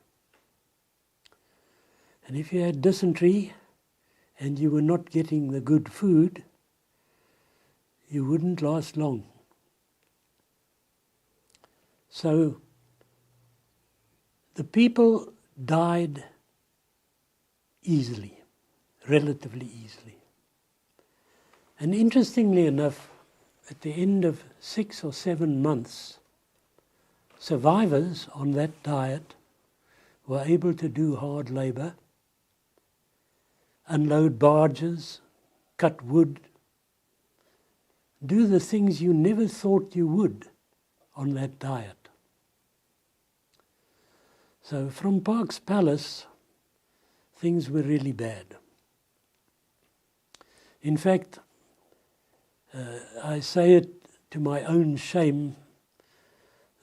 And if you had dysentery and you were not getting the good food, you wouldn't last long. So the people died easily, relatively easily. And interestingly enough, at the end of 6 or 7 months, survivors on that diet were able to do hard labor, unload barges, cut wood, do the things you never thought you would on that diet. So from Park's Palace, things were really bad. In fact, I say it to my own shame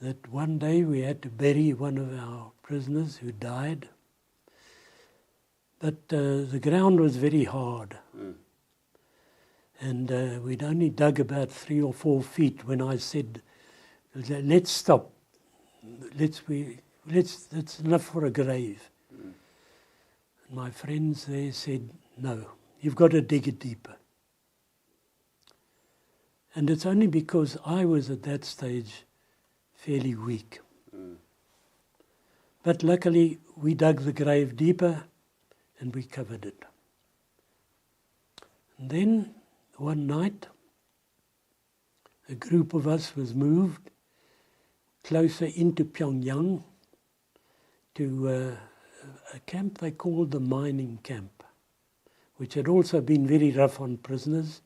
that one day we had to bury one of our prisoners who died. But the ground was very hard. And we'd only dug about 3 or 4 feet when I said, let's stop. That's enough for a grave. And my friends there said, no, you've got to dig it deeper. And it's only because I was at that stage fairly weak. But luckily we dug the grave deeper and we covered it. And then one night a group of us was moved closer into Pyongyang to a camp they called the mining camp, which had also been very rough on prisoners.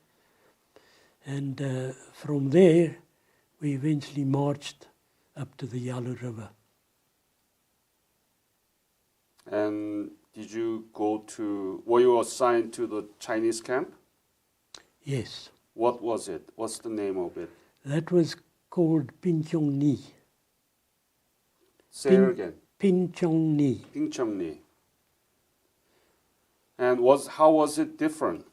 And from there, we eventually marched up to the Yalu River. And did you were you assigned to the Chinese camp? Yes. What was it? What's the name of it? That was called Pinchong-ni. Say it again. Pinchong-ni. Pinchong-ni. And how was it different?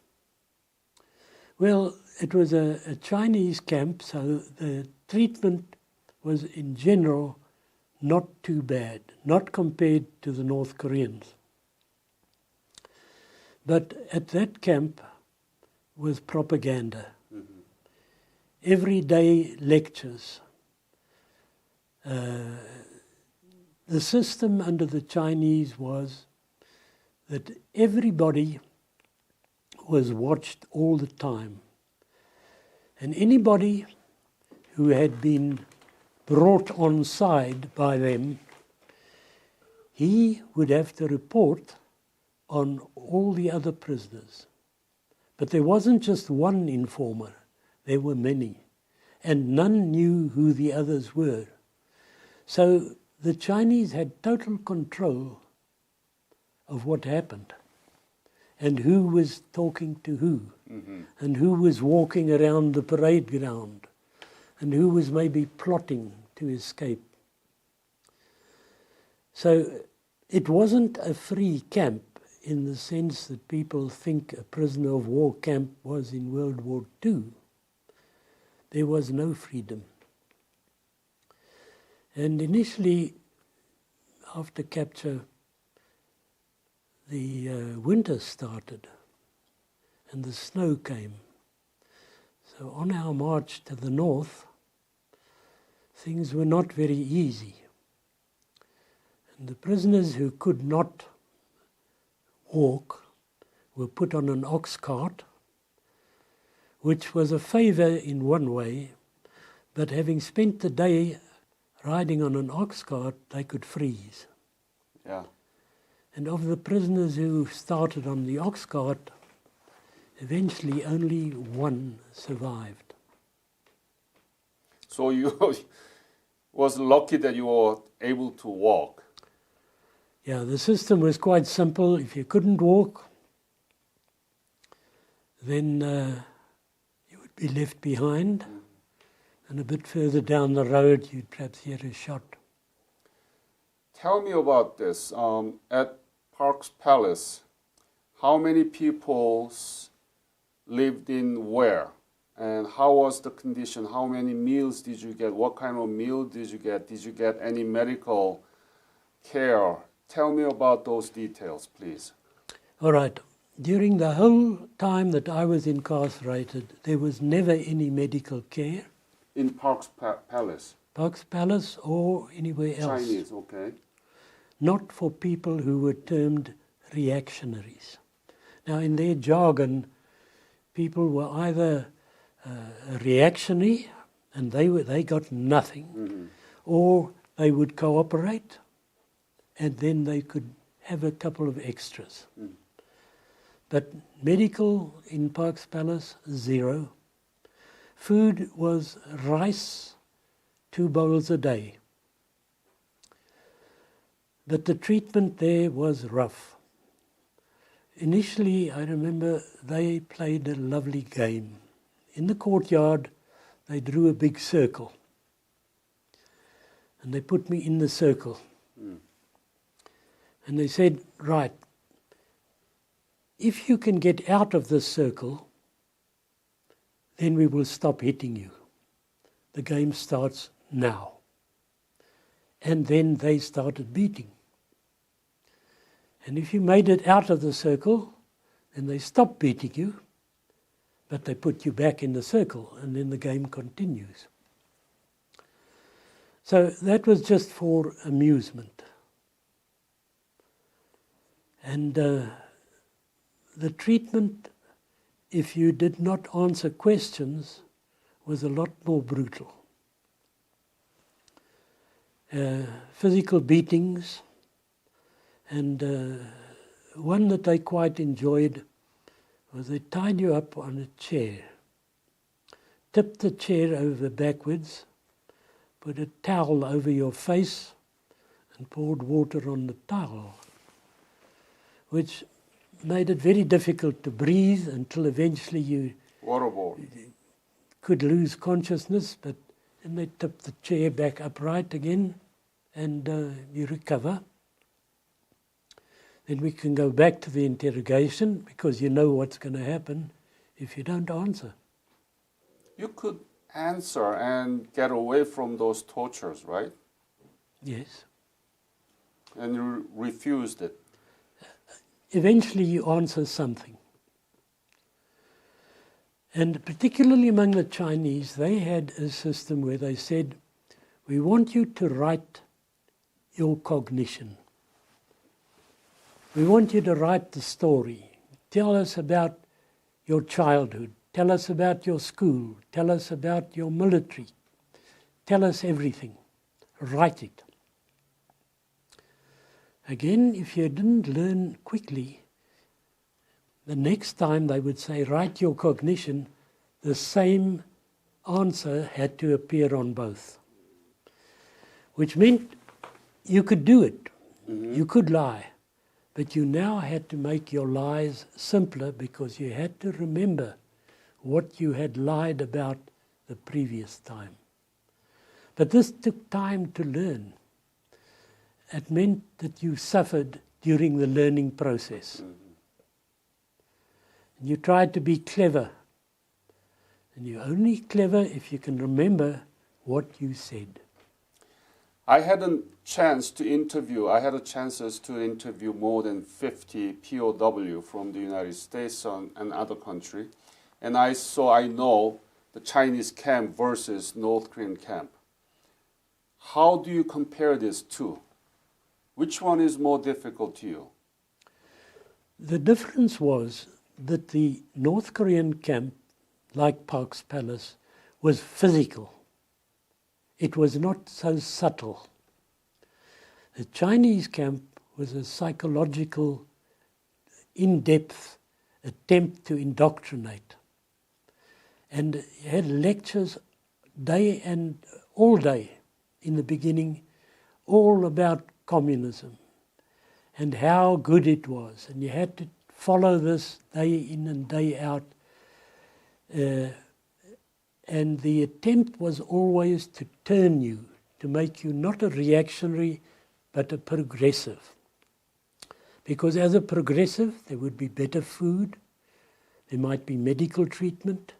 Well, it was a Chinese camp, so the treatment was in general not too bad, not compared to the North Koreans. But at that camp was propaganda. Everyday lectures. The system under the Chinese was that everybody was watched all the time. And anybody who had been brought on side by them, he would have to report on all the other prisoners. But there wasn't just one informer, there were many, and none knew who the others were. So the Chinese had total control of what happened and who was talking to who, and who was walking around the parade ground, and who was maybe plotting to escape. So it wasn't a free camp in the sense that people think a prisoner of war camp was in World War II. There was no freedom. And initially, after capture, the winter started and the snow came. So on our march to the north, things were not very easy. And the prisoners who could not walk were put on an ox cart, which was a favor in one way, but having spent the day riding on an ox cart, they could freeze. Yeah. And of the prisoners who started on the ox cart, eventually only one survived. So you was lucky that you were able to walk. Yeah, the system was quite simple. If you couldn't walk, then you would be left behind. And a bit further down the road, you'd perhaps hear a shot. Tell me about this. At Park's Palace, how many people lived in where? And how was the condition? How many meals did you get? What kind of meal did you get? Did you get any medical care? Tell me about those details, please. All right. During the whole time that I was incarcerated, there was never any medical care. In Park's Palace? Park's Palace or anywhere else. Chinese, okay. Not for people who were termed reactionaries. Now, in their jargon, people were either reactionary, and they got nothing, or they would cooperate, and then they could have a couple of extras. But medical in Park's Palace, zero. Food was rice, 2 bowls a day. But the treatment there was rough. Initially, I remember they played a lovely game. In the courtyard, they drew a big circle. And they put me in the circle. And they said, right, if you can get out of this circle, then we will stop hitting you. The game starts now. And then they started beating. And if you made it out of the circle, then they stopped beating you, but they put you back in the circle, and then the game continues. So that was just for amusement. And the treatment, if you did not answer questions, was a lot more brutal. Physical beatings, and one that I quite enjoyed was they tied you up on a chair, tipped the chair over backwards, put a towel over your face, and poured water on the towel, which made it very difficult to breathe until eventually you could lose consciousness, but then they tip the chair back upright again, and you recover. Then we can go back to the interrogation, because you know what's going to happen if you don't answer. You could answer and get away from those tortures, right? Yes. And you refused it. Eventually you answer something. And particularly among the Chinese, they had a system where they said, we want you to write your cognition. We want you to write the story. Tell us about your childhood. Tell us about your school. Tell us about your military. Tell us everything. Write it. Again, if you didn't learn quickly, the next time they would say, write your cognition, the same answer had to appear on both. Which meant you could do it. You could lie. But you now had to make your lies simpler because you had to remember what you had lied about the previous time. But this took time to learn. It meant that you suffered during the learning process. And you tried to be clever. And you're only clever if you can remember what you said. I had a chances to interview more than 50 POW from the United States and other countries. And I know the Chinese camp versus North Korean camp. How do you compare these two? Which one is more difficult to you? The difference was that the North Korean camp, like Park's Palace, was physical. It was not so subtle. The Chinese camp was a psychological, in-depth attempt to indoctrinate. And you had lectures day and all day in the beginning, all about communism and how good it was. And you had to follow this day in and day out. And the attempt was always to turn you, to make you not a reactionary, but a progressive. Because as a progressive, there would be better food, there might be medical treatment,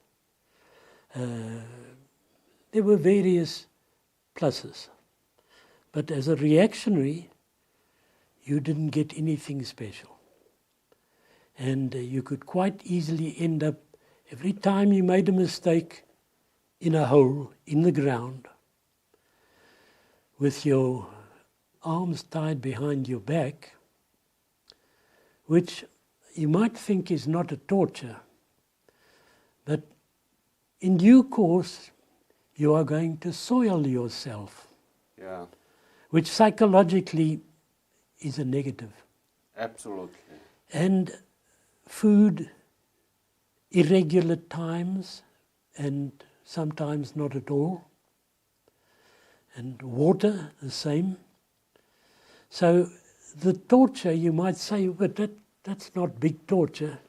there were various pluses. But as a reactionary, you didn't get anything special. And you could quite easily end up, every time you made a mistake, in a hole in the ground with your arms tied behind your back, which you might think is not a torture, but in due course you are going to soil yourself, which psychologically is a negative. Absolutely. And food, irregular times, and sometimes not at all. And water, the same. So the torture, you might say, but that's not big torture.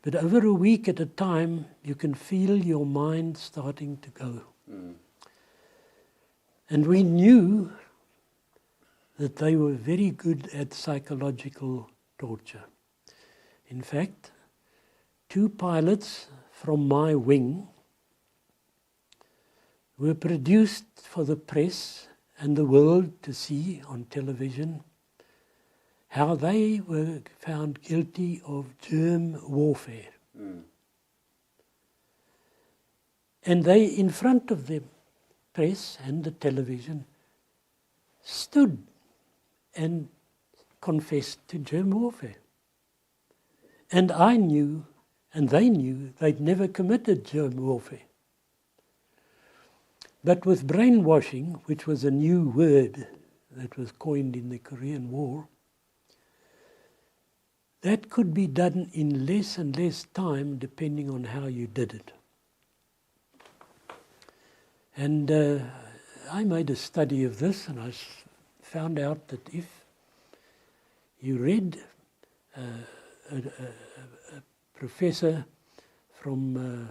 But over a week at a time, you can feel your mind starting to go. And we knew that they were very good at psychological torture. In fact, 2 pilots from my wing were produced for the press and the world to see on television how they were found guilty of germ warfare. And they, in front of the press and the television, stood and confessed to germ warfare. And I knew, and they knew, they'd never committed germ warfare. But with brainwashing, which was a new word that was coined in the Korean War, that could be done in less and less time depending on how you did it. And I made a study of this, and I found out that if you read a professor from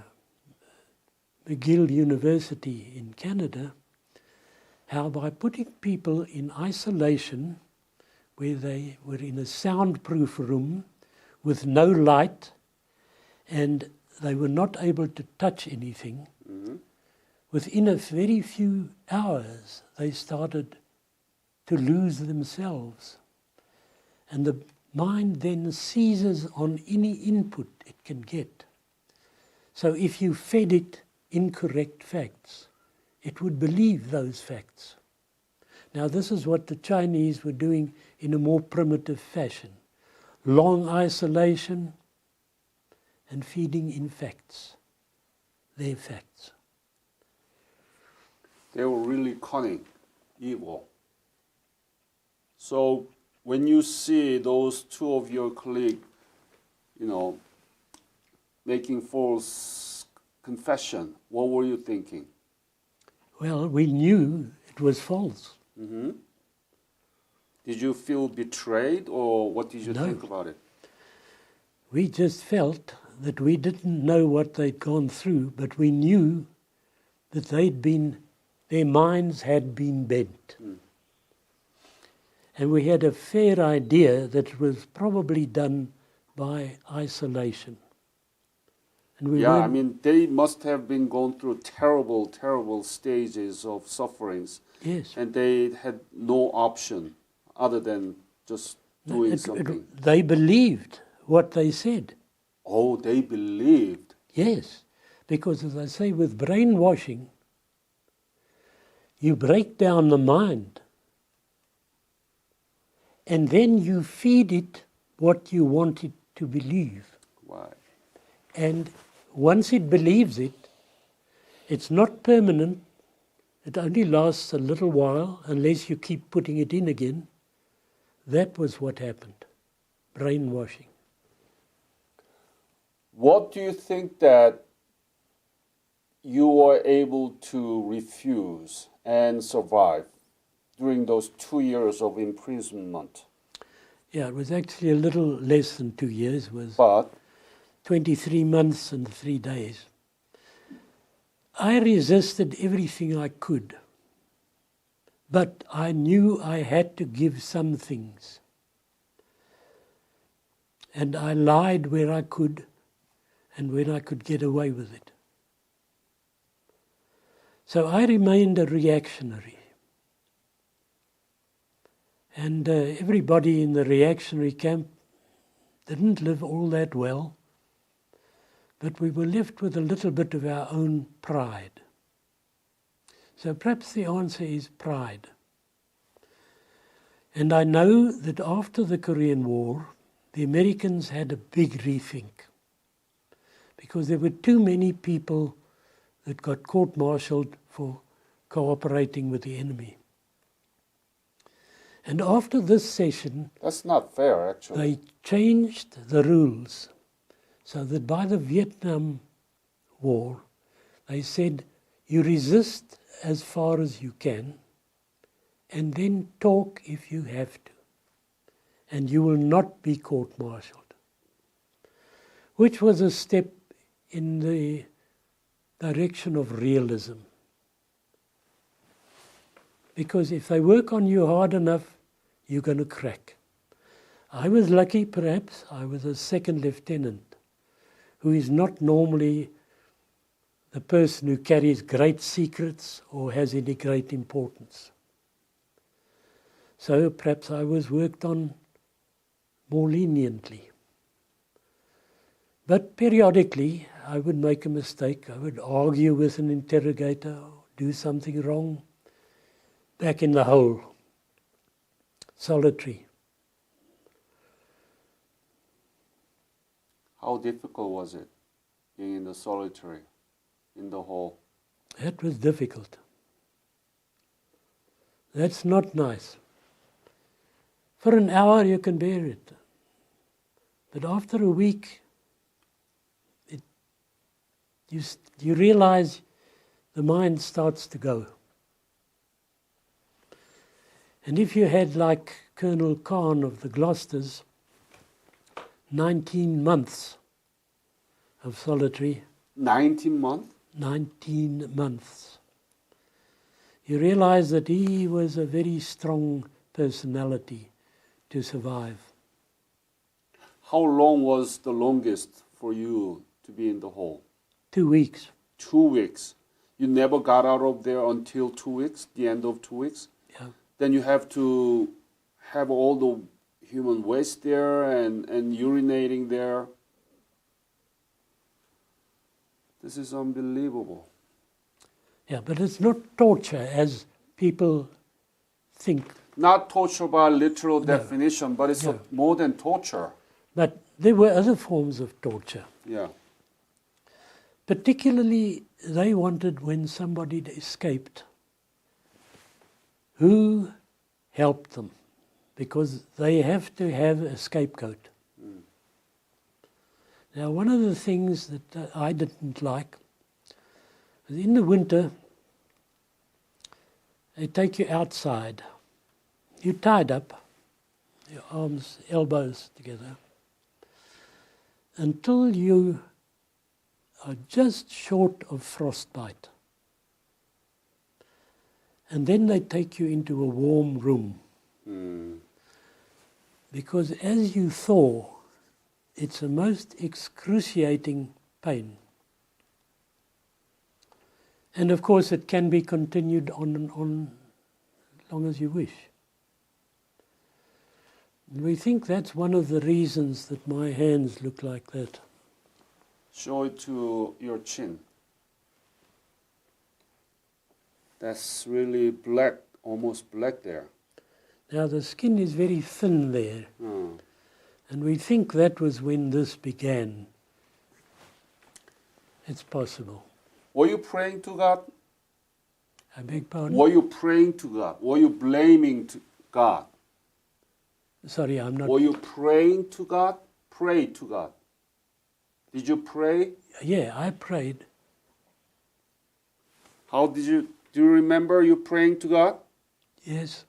McGill University in Canada, how by putting people in isolation, where they were in a soundproof room with no light, and they were not able to touch anything, within a very few hours they started to lose themselves. And the mind then seizes on any input it can get. So if you fed it incorrect facts, it would believe those facts. Now this is what the Chinese were doing in a more primitive fashion. Long isolation and feeding in facts, their facts. They were really cunning, evil. So when you see those 2 of your colleagues, making false confession, what were you thinking? Well, we knew it was false. Did you feel betrayed, or what did you No. think about it? We just felt that we didn't know what they'd gone through, but we knew that their minds had been bent. And we had a fair idea that it was probably done by isolation. And we Yeah, I weren't- mean, they must have been going through terrible, terrible stages of sufferings, yes. and they had no option other than just doing something. They believed what they said. Oh, they believed. Yes, because as I say, with brainwashing, you break down the mind and then you feed it what you want it to believe. Why? And once it believes it, it's not permanent. It only lasts a little while unless you keep putting it in again. That was what happened. Brainwashing. What do you think that you were able to refuse and survive during those 2 years of imprisonment? Yeah, it was actually a little less than 2 years. It was But 23 months and 3 days. I resisted everything I could, but I knew I had to give some things. And I lied where I could and when I could get away with it. So I remained a reactionary. And everybody in the reactionary camp didn't live all that well, but we were left with a little bit of our own pride. So perhaps the answer is pride. And I know that after the Korean War, the Americans had a big rethink, because there were too many people that got court-martialed for cooperating with the enemy. And after this session, that's not fair, actually. they changed the rules so that by the Vietnam War, they said, you resist as far as you can, and then talk if you have to, and you will not be court-martialed, which was a step in the direction of realism. Because if they work on you hard enough, you're going to crack. I was lucky, perhaps. I was a second lieutenant, who is not normally the person who carries great secrets or has any great importance. So perhaps I was worked on more leniently. But periodically, I would make a mistake. I would argue with an interrogator, do something wrong. Back in the hole, solitary. How difficult was it being in the solitary, in the hole? That was difficult. That's not nice. For an hour you can bear it. But after a week, you realize the mind starts to go. And if you had, like Colonel Khan of the Gloucesters, 19 months of solitary. 19 months? 19 months. You realize that he was a very strong personality to survive. How long was the longest for you to be in the hole? 2 weeks. 2 weeks. You never got out of there until 2 weeks, the end of 2 weeks? Yeah. Then you have to have all the human waste there and urinating there. This is unbelievable. Yeah, but it's not torture as people think. Not torture by literal definition, but it's more than torture. But there were other forms of torture. Yeah. Particularly, they wanted when somebody escaped, who helped them, because they have to have a scapegoat. Now, one of the things that I didn't like was in the winter, they take you outside. You're tied up, your arms, elbows together, until you are just short of frostbite. And then they take you into a warm room. Because as you thaw, it's a most excruciating pain. And of course it can be continued on and on as long as you wish. And we think that's one of the reasons that my hands look like that. Show it to your chin. That's really black, almost black there. Now the skin is very thin there. And we think that was when this began. It's possible. Were you praying to God? I beg pardon? Were you praying to God? Were you blaming to God? Sorry, I'm not... Were you praying to God? Pray to God. Did you pray? Yeah, I prayed. How did you... Do you remember you praying to God? Yes.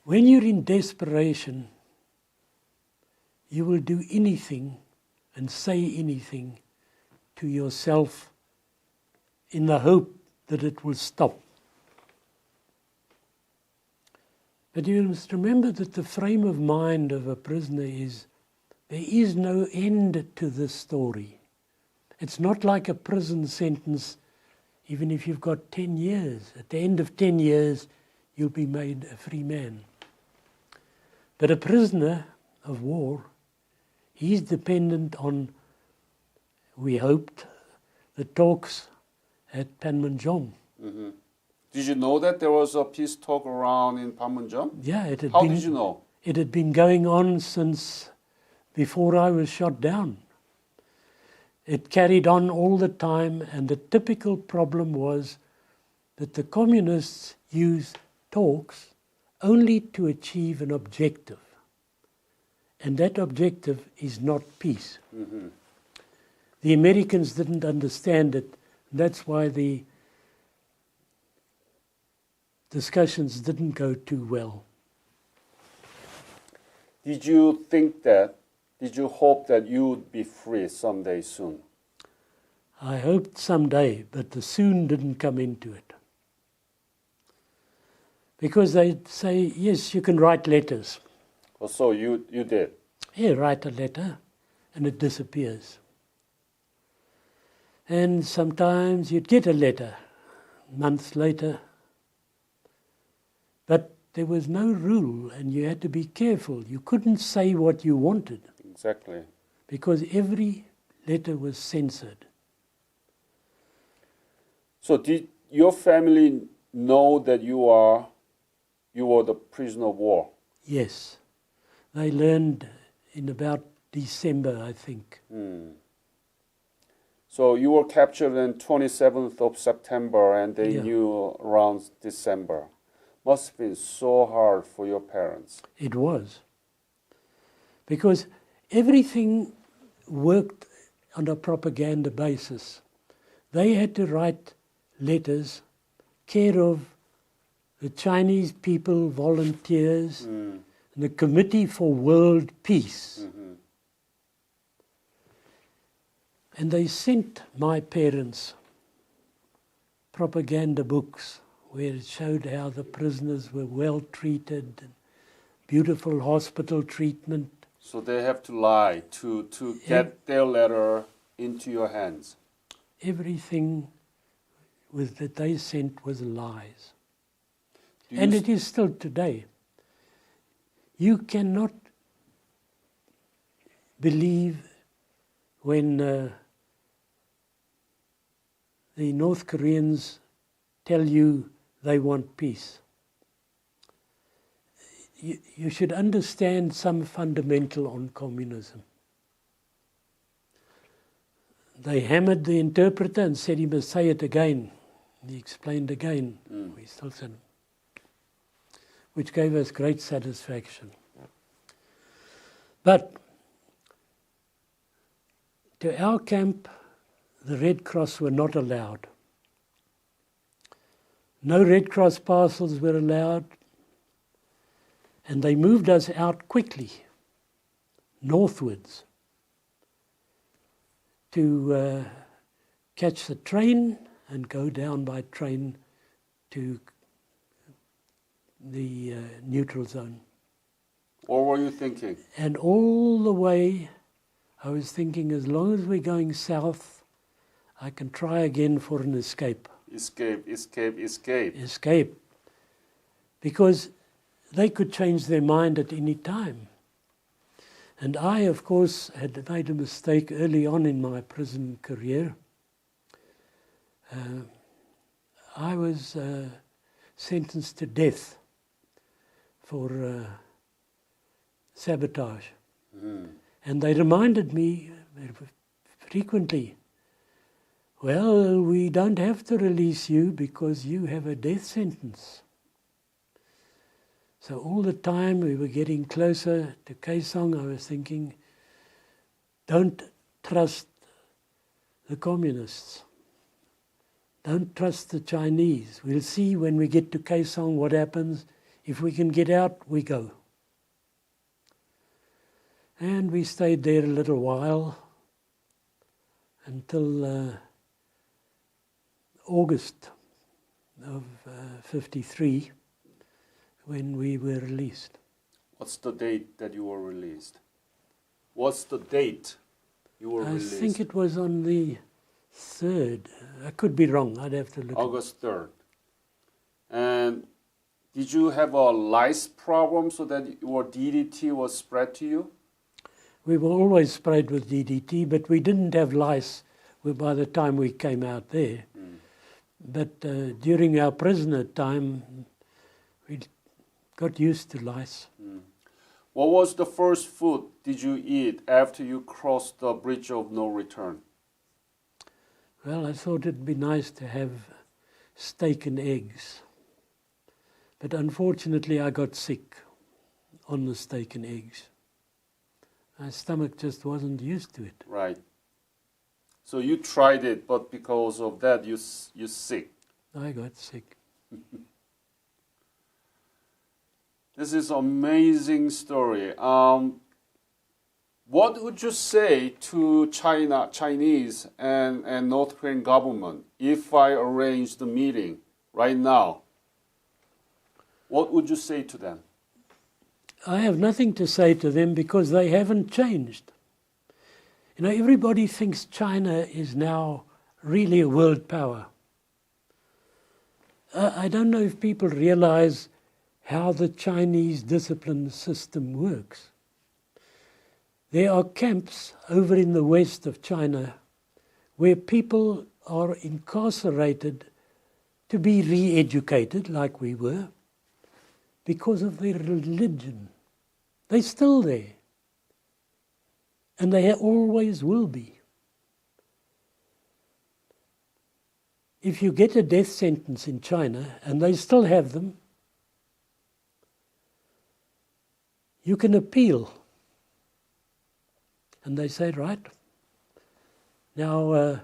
When you're in desperation, you will do anything and say anything to yourself in the hope that it will stop. But you must remember that the frame of mind of a prisoner is, there is no end to this story. It's not like a prison sentence, even if you've got 10 years. At the end of 10 years, you'll be made a free man. But a prisoner of war, he's dependent on, we hoped, the talks at Panmunjom. Did you know that there was a peace talk around in Panmunjom? Yeah, it had How been, did you know? It had been going on since before I was shot down. It carried on all the time, and the typical problem was that the communists used talks only to achieve an objective. And that objective is not peace. The Americans didn't understand it. That's why the discussions didn't go too well. Did you think that, did you hope that you would be free someday soon? I hoped someday, but the soon didn't come into it. Because they'd say, yes, you can write letters. Oh, so you did? Yeah, write a letter, and it disappears. And sometimes you'd get a letter, months later. But there was no rule, and you had to be careful. You couldn't say what you wanted. Exactly. Because every letter was censored. So did your family know that you were the prisoner of war? Yes. They learned in about December, I think. So you were captured on 27th of September, and they knew around December. Must have been so hard for your parents. It was. Because everything worked on a propaganda basis. They had to write letters, care of the Chinese people, volunteers, and the Committee for World Peace. And they sent my parents propaganda books where it showed how the prisoners were well treated, and beautiful hospital treatment. So they have to lie to get their letter into your hands. Everything that they sent was lies. And it is still today. You cannot believe when the North Koreans tell you they want peace. You should understand some fundamental on communism. They hammered the interpreter and said he must say it again. He explained again. We still said, which gave us great satisfaction. But to our camp, the Red Cross were not allowed. No Red Cross parcels were allowed. And they moved us out quickly, northwards, to catch the train and go down by train to the neutral zone. What were you thinking? And all the way I was thinking, as long as we're going south, I can try again for an escape. Escape, escape, escape. Escape. Because they could change their mind at any time. And I, of course, had made a mistake early on in my prison career. I was sentenced to death for sabotage. And they reminded me frequently, well, we don't have to release you because you have a death sentence. So all the time we were getting closer to Kaesong, I was thinking, don't trust the communists. Don't trust the Chinese. We'll see when we get to Kaesong what happens. If we can get out, we go. And we stayed there a little while until August of 53, when we were released. What's the date that you were released? What's the date you were released? I think it was on the 3rd. I could be wrong. I'd have to look. August 3rd. And did you have a lice problem so that your DDT was spread to you? We were always sprayed with DDT, but we didn't have lice by the time we came out there. But during our prisoner time, we got used to lice. What was the first food did you eat after you crossed the bridge of no return? Well, I thought it'd be nice to have steak and eggs. But unfortunately, I got sick on the steak and eggs. My stomach just wasn't used to it. Right. So you tried it, but because of that, you're sick. I got sick. This is an amazing story. What would you say to Chinese and North Korean government if I arrange the meeting right now? What would you say to them? I have nothing to say to them because they haven't changed. You know, everybody thinks China is now really a world power. I don't know if people realize how the Chinese discipline system works. There are camps over in the west of China where people are incarcerated to be re-educated, like we were, because of their religion. They're still there. And they always will be. If you get a death sentence in China, and they still have them, you can appeal. And they say, right, now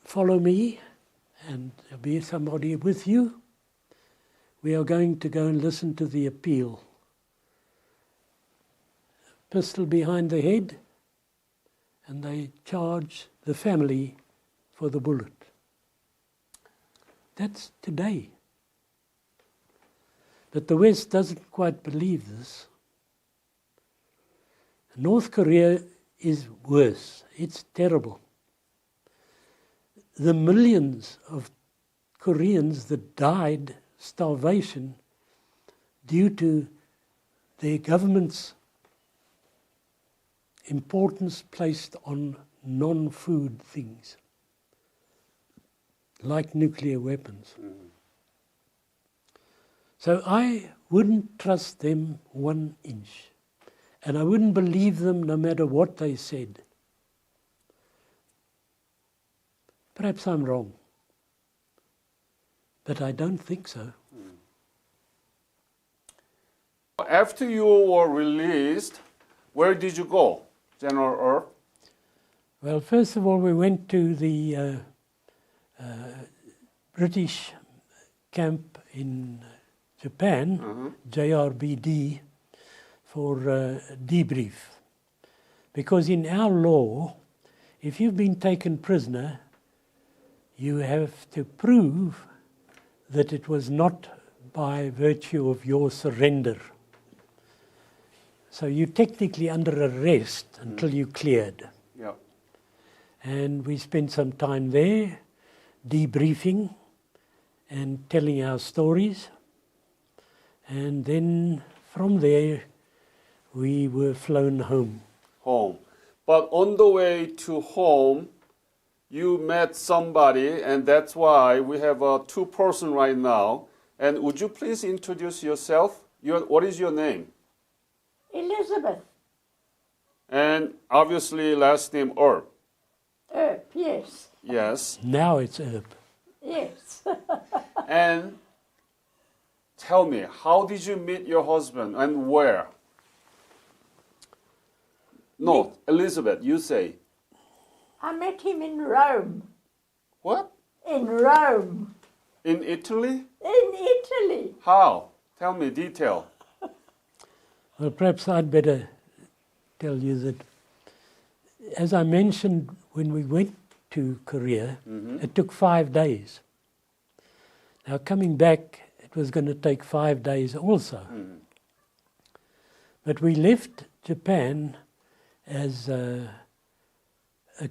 follow me, and there'll be somebody with you. We are going to go and listen to the appeal. Pistol behind the head, and they charge the family for the bullet. That's today. But the West doesn't quite believe this. North Korea is worse. It's terrible. The millions of Koreans that died starvation due to their government's importance placed on non-food things, like nuclear weapons. So I wouldn't trust them 1 inch. And I wouldn't believe them no matter what they said. Perhaps I'm wrong. But I don't think so. After you were released, where did you go, General Earp? Well, first of all, we went to the British camp in Japan, JRBD, for debrief. Because in our law, if you've been taken prisoner, you have to prove that it was not by virtue of your surrender. So you're technically under arrest until you're cleared. Yeah. And we spent some time there, debriefing and telling our stories. And then from there, we were flown home. Home. But on the way to home, you met somebody, and that's why we have a two-person right now. And would you please introduce yourself? What is your name? Elizabeth. And obviously last name Earp. Earp, yes. Yes. Now it's Earp. Yes. And tell me, how did you meet your husband and where? No, Elizabeth, you say. I met him in Rome. What? In Rome. In Italy? In Italy. How? Tell me detail. Well, perhaps I'd better tell you that, as I mentioned, when we went to Korea, it took 5 days. Now, coming back, it was going to take 5 days also. But we left Japan as a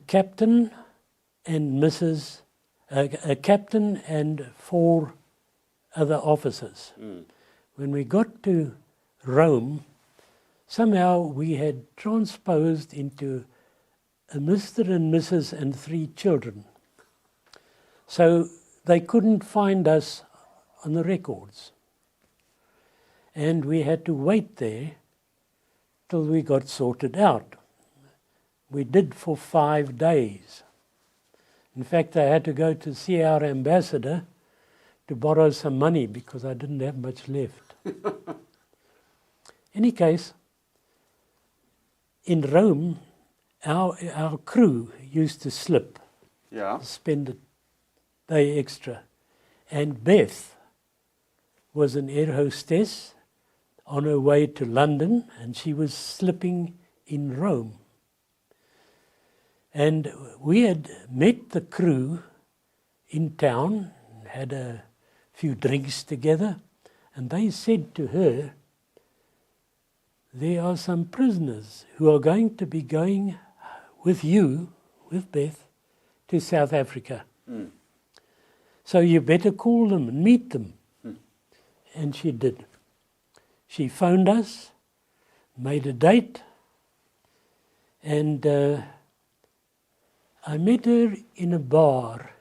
captain and a captain and 4 other officers. When we got to Rome, somehow we had transposed into a Mr. and Mrs. and 3 children. So they couldn't find us on the records. And we had to wait there till we got sorted out. We did for 5 days. In fact, I had to go to see our ambassador to borrow some money because I didn't have much left. Any case, in Rome, our crew used to slip, spend a day extra. And Beth was an air hostess on her way to London, and she was slipping in Rome. And we had met the crew in town, had a few drinks together, and they said to her, there are some prisoners who are going to be going with you, with Beth, to South Africa. So you better call them and meet them. And she did. She phoned us, made a date, and I met her in a bar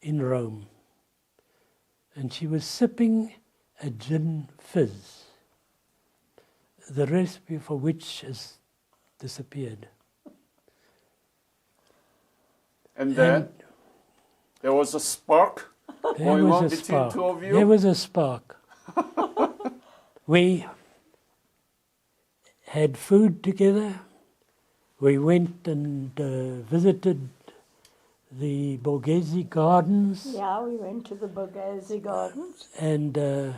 in Rome, and she was sipping a gin fizz, the recipe for which has disappeared. And then there was a spark going on between two of you? There was a spark. We had food together. We went and visited the Borghese Gardens. Yeah, we went to the Borghese Gardens. And there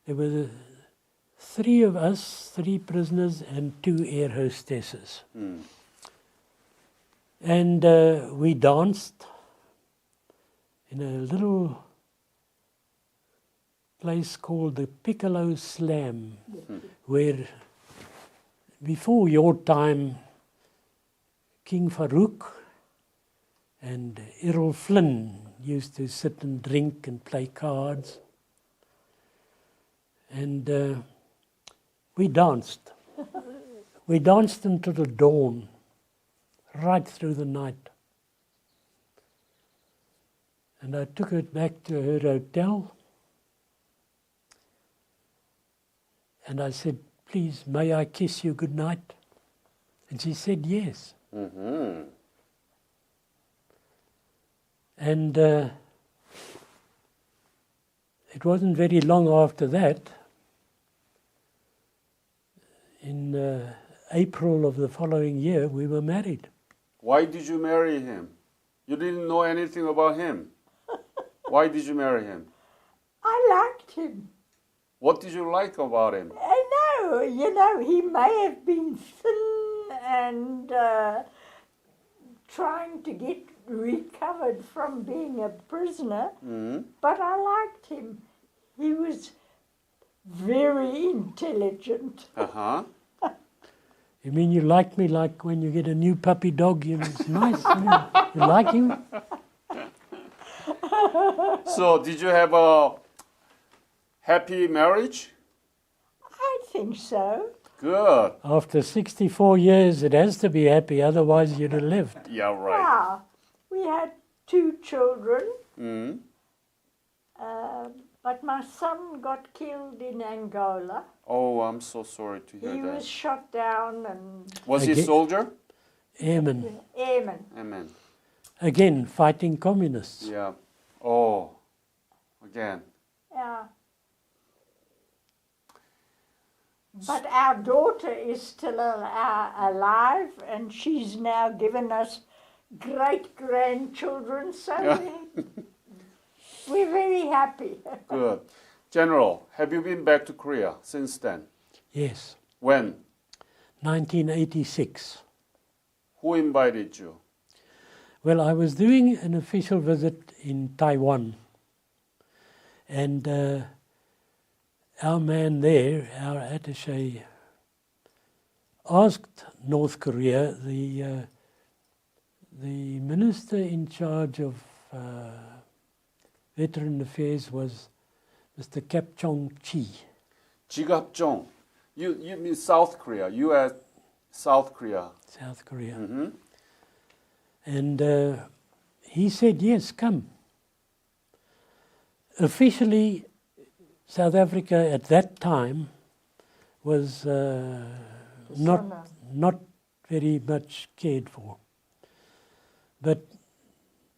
were 3 of us, 3 prisoners and 2 air hostesses. And we danced in a little place called the Piccolo Slam, where before your time, King Farouk and Errol Flynn used to sit and drink and play cards. And we danced. We danced until the dawn, right through the night. And I took her back to her hotel. And I said, please, may I kiss you goodnight? And she said yes. And it wasn't very long after that, in April of the following year, we were married. Why did you marry him? You didn't know anything about him. Why did you marry him? I liked him. What did you like about him? I know, you know, he may have been thin and trying to get recovered from being a prisoner, but I liked him. He was very intelligent. Uh-huh. You mean you like me like when you get a new puppy dog? It's nice. Isn't it? You like him? So did you have a happy marriage? I think so. Good. After 64 years, it has to be happy, otherwise you'd have lived. Yeah, right. Yeah, we had 2 children, Mm. but my son got killed in Angola. Oh, I'm so sorry to hear He that. was shot down and Was he a Again- soldier? Airman. airman. Amen. Again, fighting communists. Yeah. Oh, again. Yeah. But our daughter is still alive, and she's now given us great-grandchildren, so we're very happy. Good. General, have you been back to Korea since then? Yes. When? 1986. Who invited you? Well, I was doing an official visit in Taiwan, and our man there, our attaché, asked North Korea, the minister in charge of veteran affairs was Mr. Kap Chong Chi. Jigap-jong. You mean South Korea. You at South Korea. South Korea. Mm-hmm. And he said, yes, come. Officially, South Africa at that time was not very much cared for. But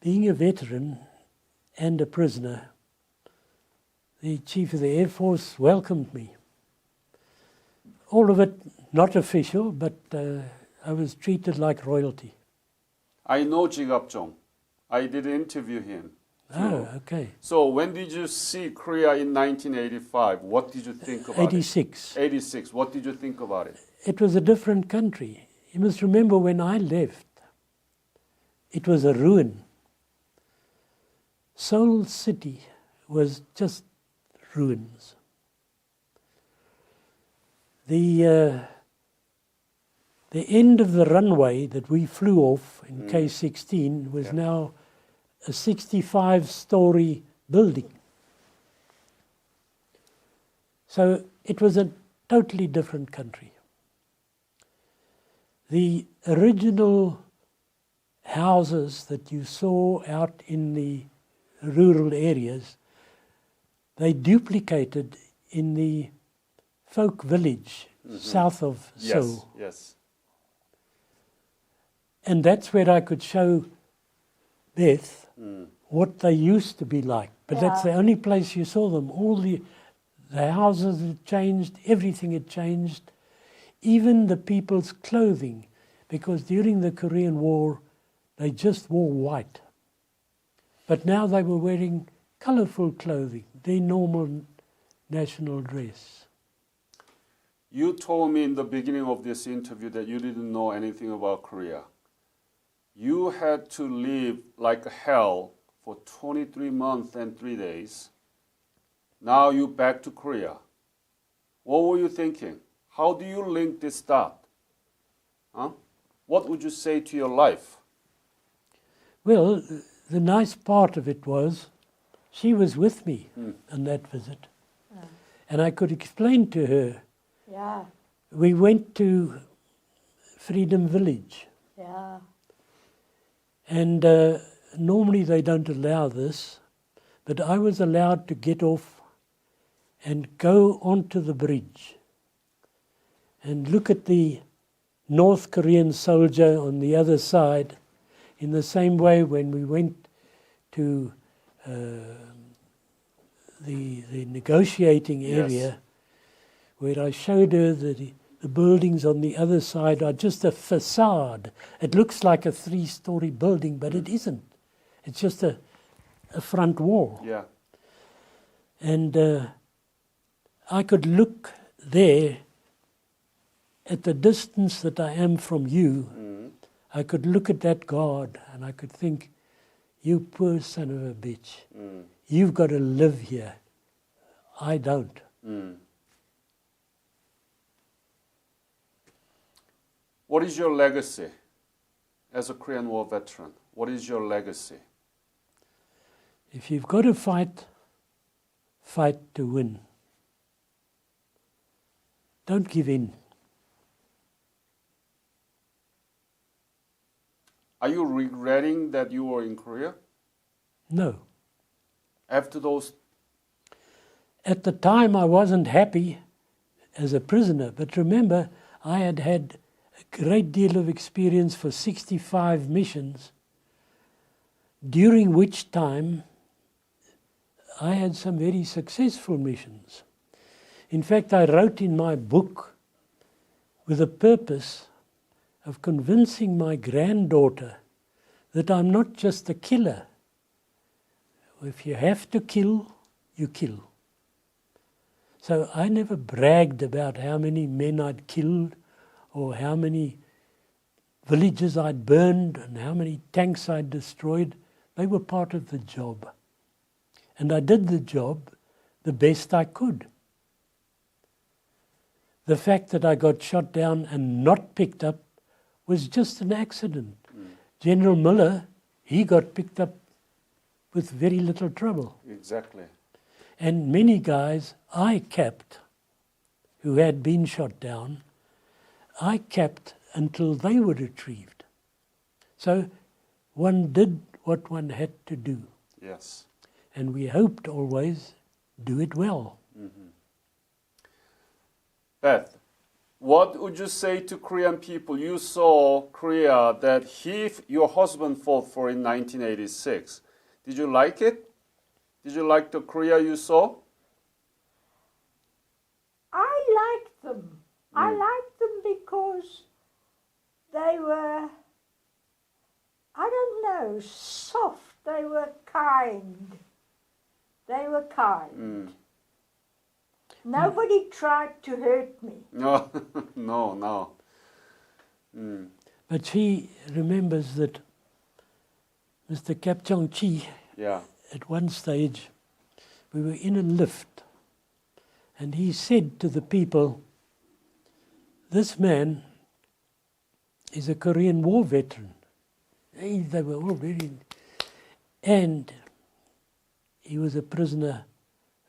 being a veteran and a prisoner, the Chief of the Air Force welcomed me. All of it not official, but I was treated like royalty. I know Jigap-jong. I did interview him. Oh, okay. So when did you see Korea in 1985? What did you think about 86. it? 86. What did you think about it? It was a different country. You must remember when I left, it was a ruin. Seoul city was just ruins. The end of the runway that we flew off in K-16 was now a 65-story building. So it was a totally different country. The original houses that you saw out in the rural areas, they duplicated in the folk village south of Seoul. Yes. And that's where I could show Beth what they used to be like. But that's the only place you saw them. All the houses had changed, everything had changed, even the people's clothing, because during the Korean War they just wore white. But now they were wearing colorful clothing, their normal national dress. You told me in the beginning of this interview that you didn't know anything about Korea. You had to live like hell for 23 months and 3 days. Now you're back to Korea. What were you thinking? How do you link this dot? Huh? What would you say to your life? Well, the nice part of it was she was with me on that visit. And I could explain to her. Yeah, We went to Freedom Village. yeah. And normally they don't allow this, but I was allowed to get off and go onto the bridge and look at the North Korean soldier on the other side, in the same way when we went to the negotiating area, where I showed her that the buildings on the other side are just a facade. It looks like a 3-story building, but it isn't. It's just a front wall. Yeah. And I could look there at the distance that I am from you. I could look at that guard and I could think, you poor son of a bitch. You've got to live here. I don't. What is your legacy as a Korean War veteran? What is your legacy? If you've got to fight, fight to win. Don't give in. Are you regretting that you were in Korea? No. After those... At the time I wasn't happy as a prisoner, but remember I had had a great deal of experience for 65 missions, during which time I had some very successful missions. In fact, I wrote in my book with the purpose of convincing my granddaughter that I'm not just a killer. If you have to kill, you kill. So I never bragged about how many men I'd killed or how many villages I'd burned and how many tanks I'd destroyed. They were part of the job. And I did the job the best I could. The fact that I got shot down and not picked up was just an accident. General Miller, he got picked up with very little trouble. Exactly. And many guys I capped who had been shot down, I capped until they were retrieved. So one did what one had to do. Yes. And we hoped always do it well. Beth, what would you say to Korean people? You saw Korea that your husband fought for in 1986. Did you like it? Did you like the Korea you saw? I liked them. I liked them because they were, I don't know, soft. They were kind. They were kind. Nobody tried to hurt me. No, no. But she remembers that Mr. Kap Chong Chi, Yeah. at one stage, we were in a lift, and he said to the people, this man is a Korean War veteran. They were all very... And he was a prisoner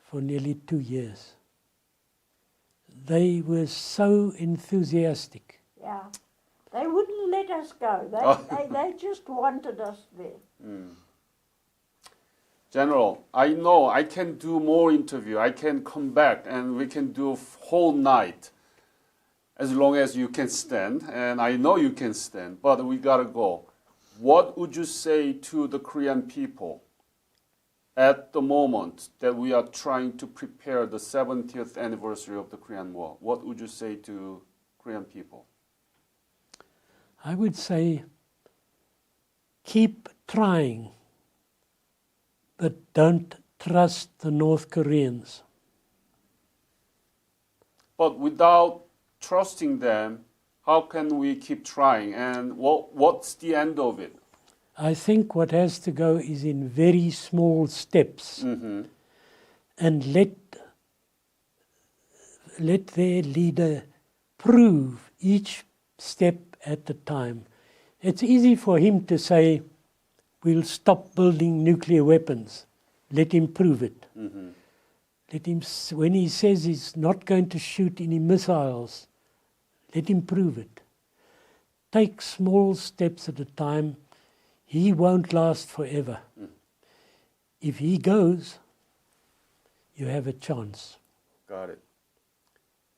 for nearly 2 years. They were so enthusiastic. Yeah. They wouldn't let us go. They just wanted us there. General, I know I can do more interview. I can come back and we can do whole night as long as you can stand. And I know you can stand, but we gotta go. What would you say to the Korean people at the moment that we are trying to prepare the 70th anniversary of the Korean War? What would you say to Korean people? I would say, keep trying, but don't trust the North Koreans. But without trusting them, how can we keep trying? And what's the end of it? I think what has to go is in very small steps, and let their leader prove each step at a time. It's easy for him to say, we'll stop building nuclear weapons. Let him prove it. Let him, when he says he's not going to shoot any missiles, let him prove it. Take small steps at a time. He won't last forever. If he goes, you have a chance. Got it.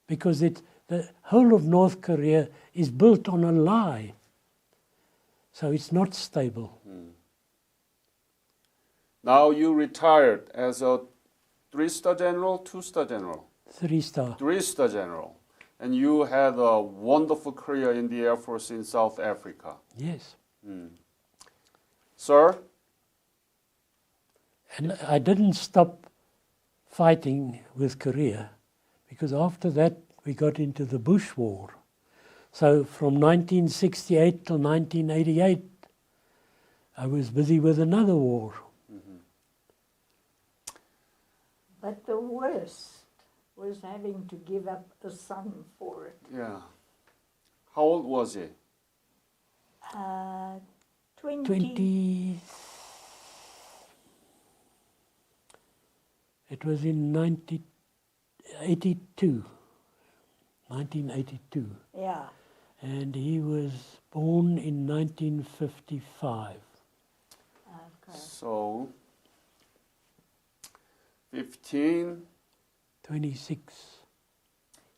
Because the whole of North Korea is built on a lie. So it's not stable. Now you retired as a 3-star general, 2-star general? 3-star. 3-star general. And you had a wonderful career in the Air Force in South Africa. Yes. Sir? And I didn't stop fighting with Korea because after that we got into the Bush War. So from 1968 till 1988, I was busy with another war. But the worst was having to give up a son for it. Yeah. How old was he? 20. It was in 1982. Yeah. And he was born in 1955. Okay. So, 15. 26.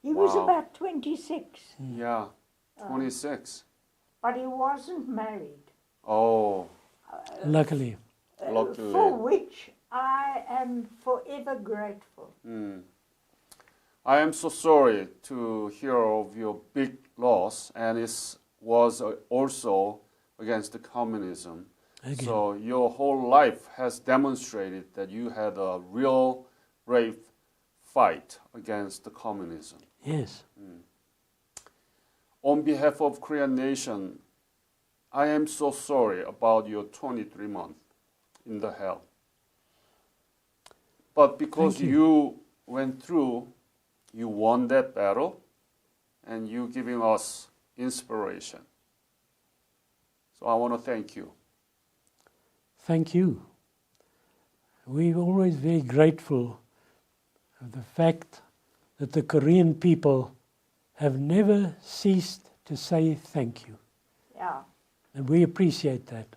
He was Wow. about 26, Yeah, 26. but he wasn't married. Oh, Luckily. Luckily. For which I am forever grateful. I am so sorry to hear of your big loss, and it was also against the communism. Again. So your whole life has demonstrated that you had a real brave fight against the communism. Yes. On behalf of Korean nation, I am so sorry about your 23 months in the hell. But because Thank you went through, you won that battle, and you giving us inspiration. So I want to thank you. Thank you. We're always very grateful of the fact that the Korean people have never ceased to say thank you. Yeah. And we appreciate that.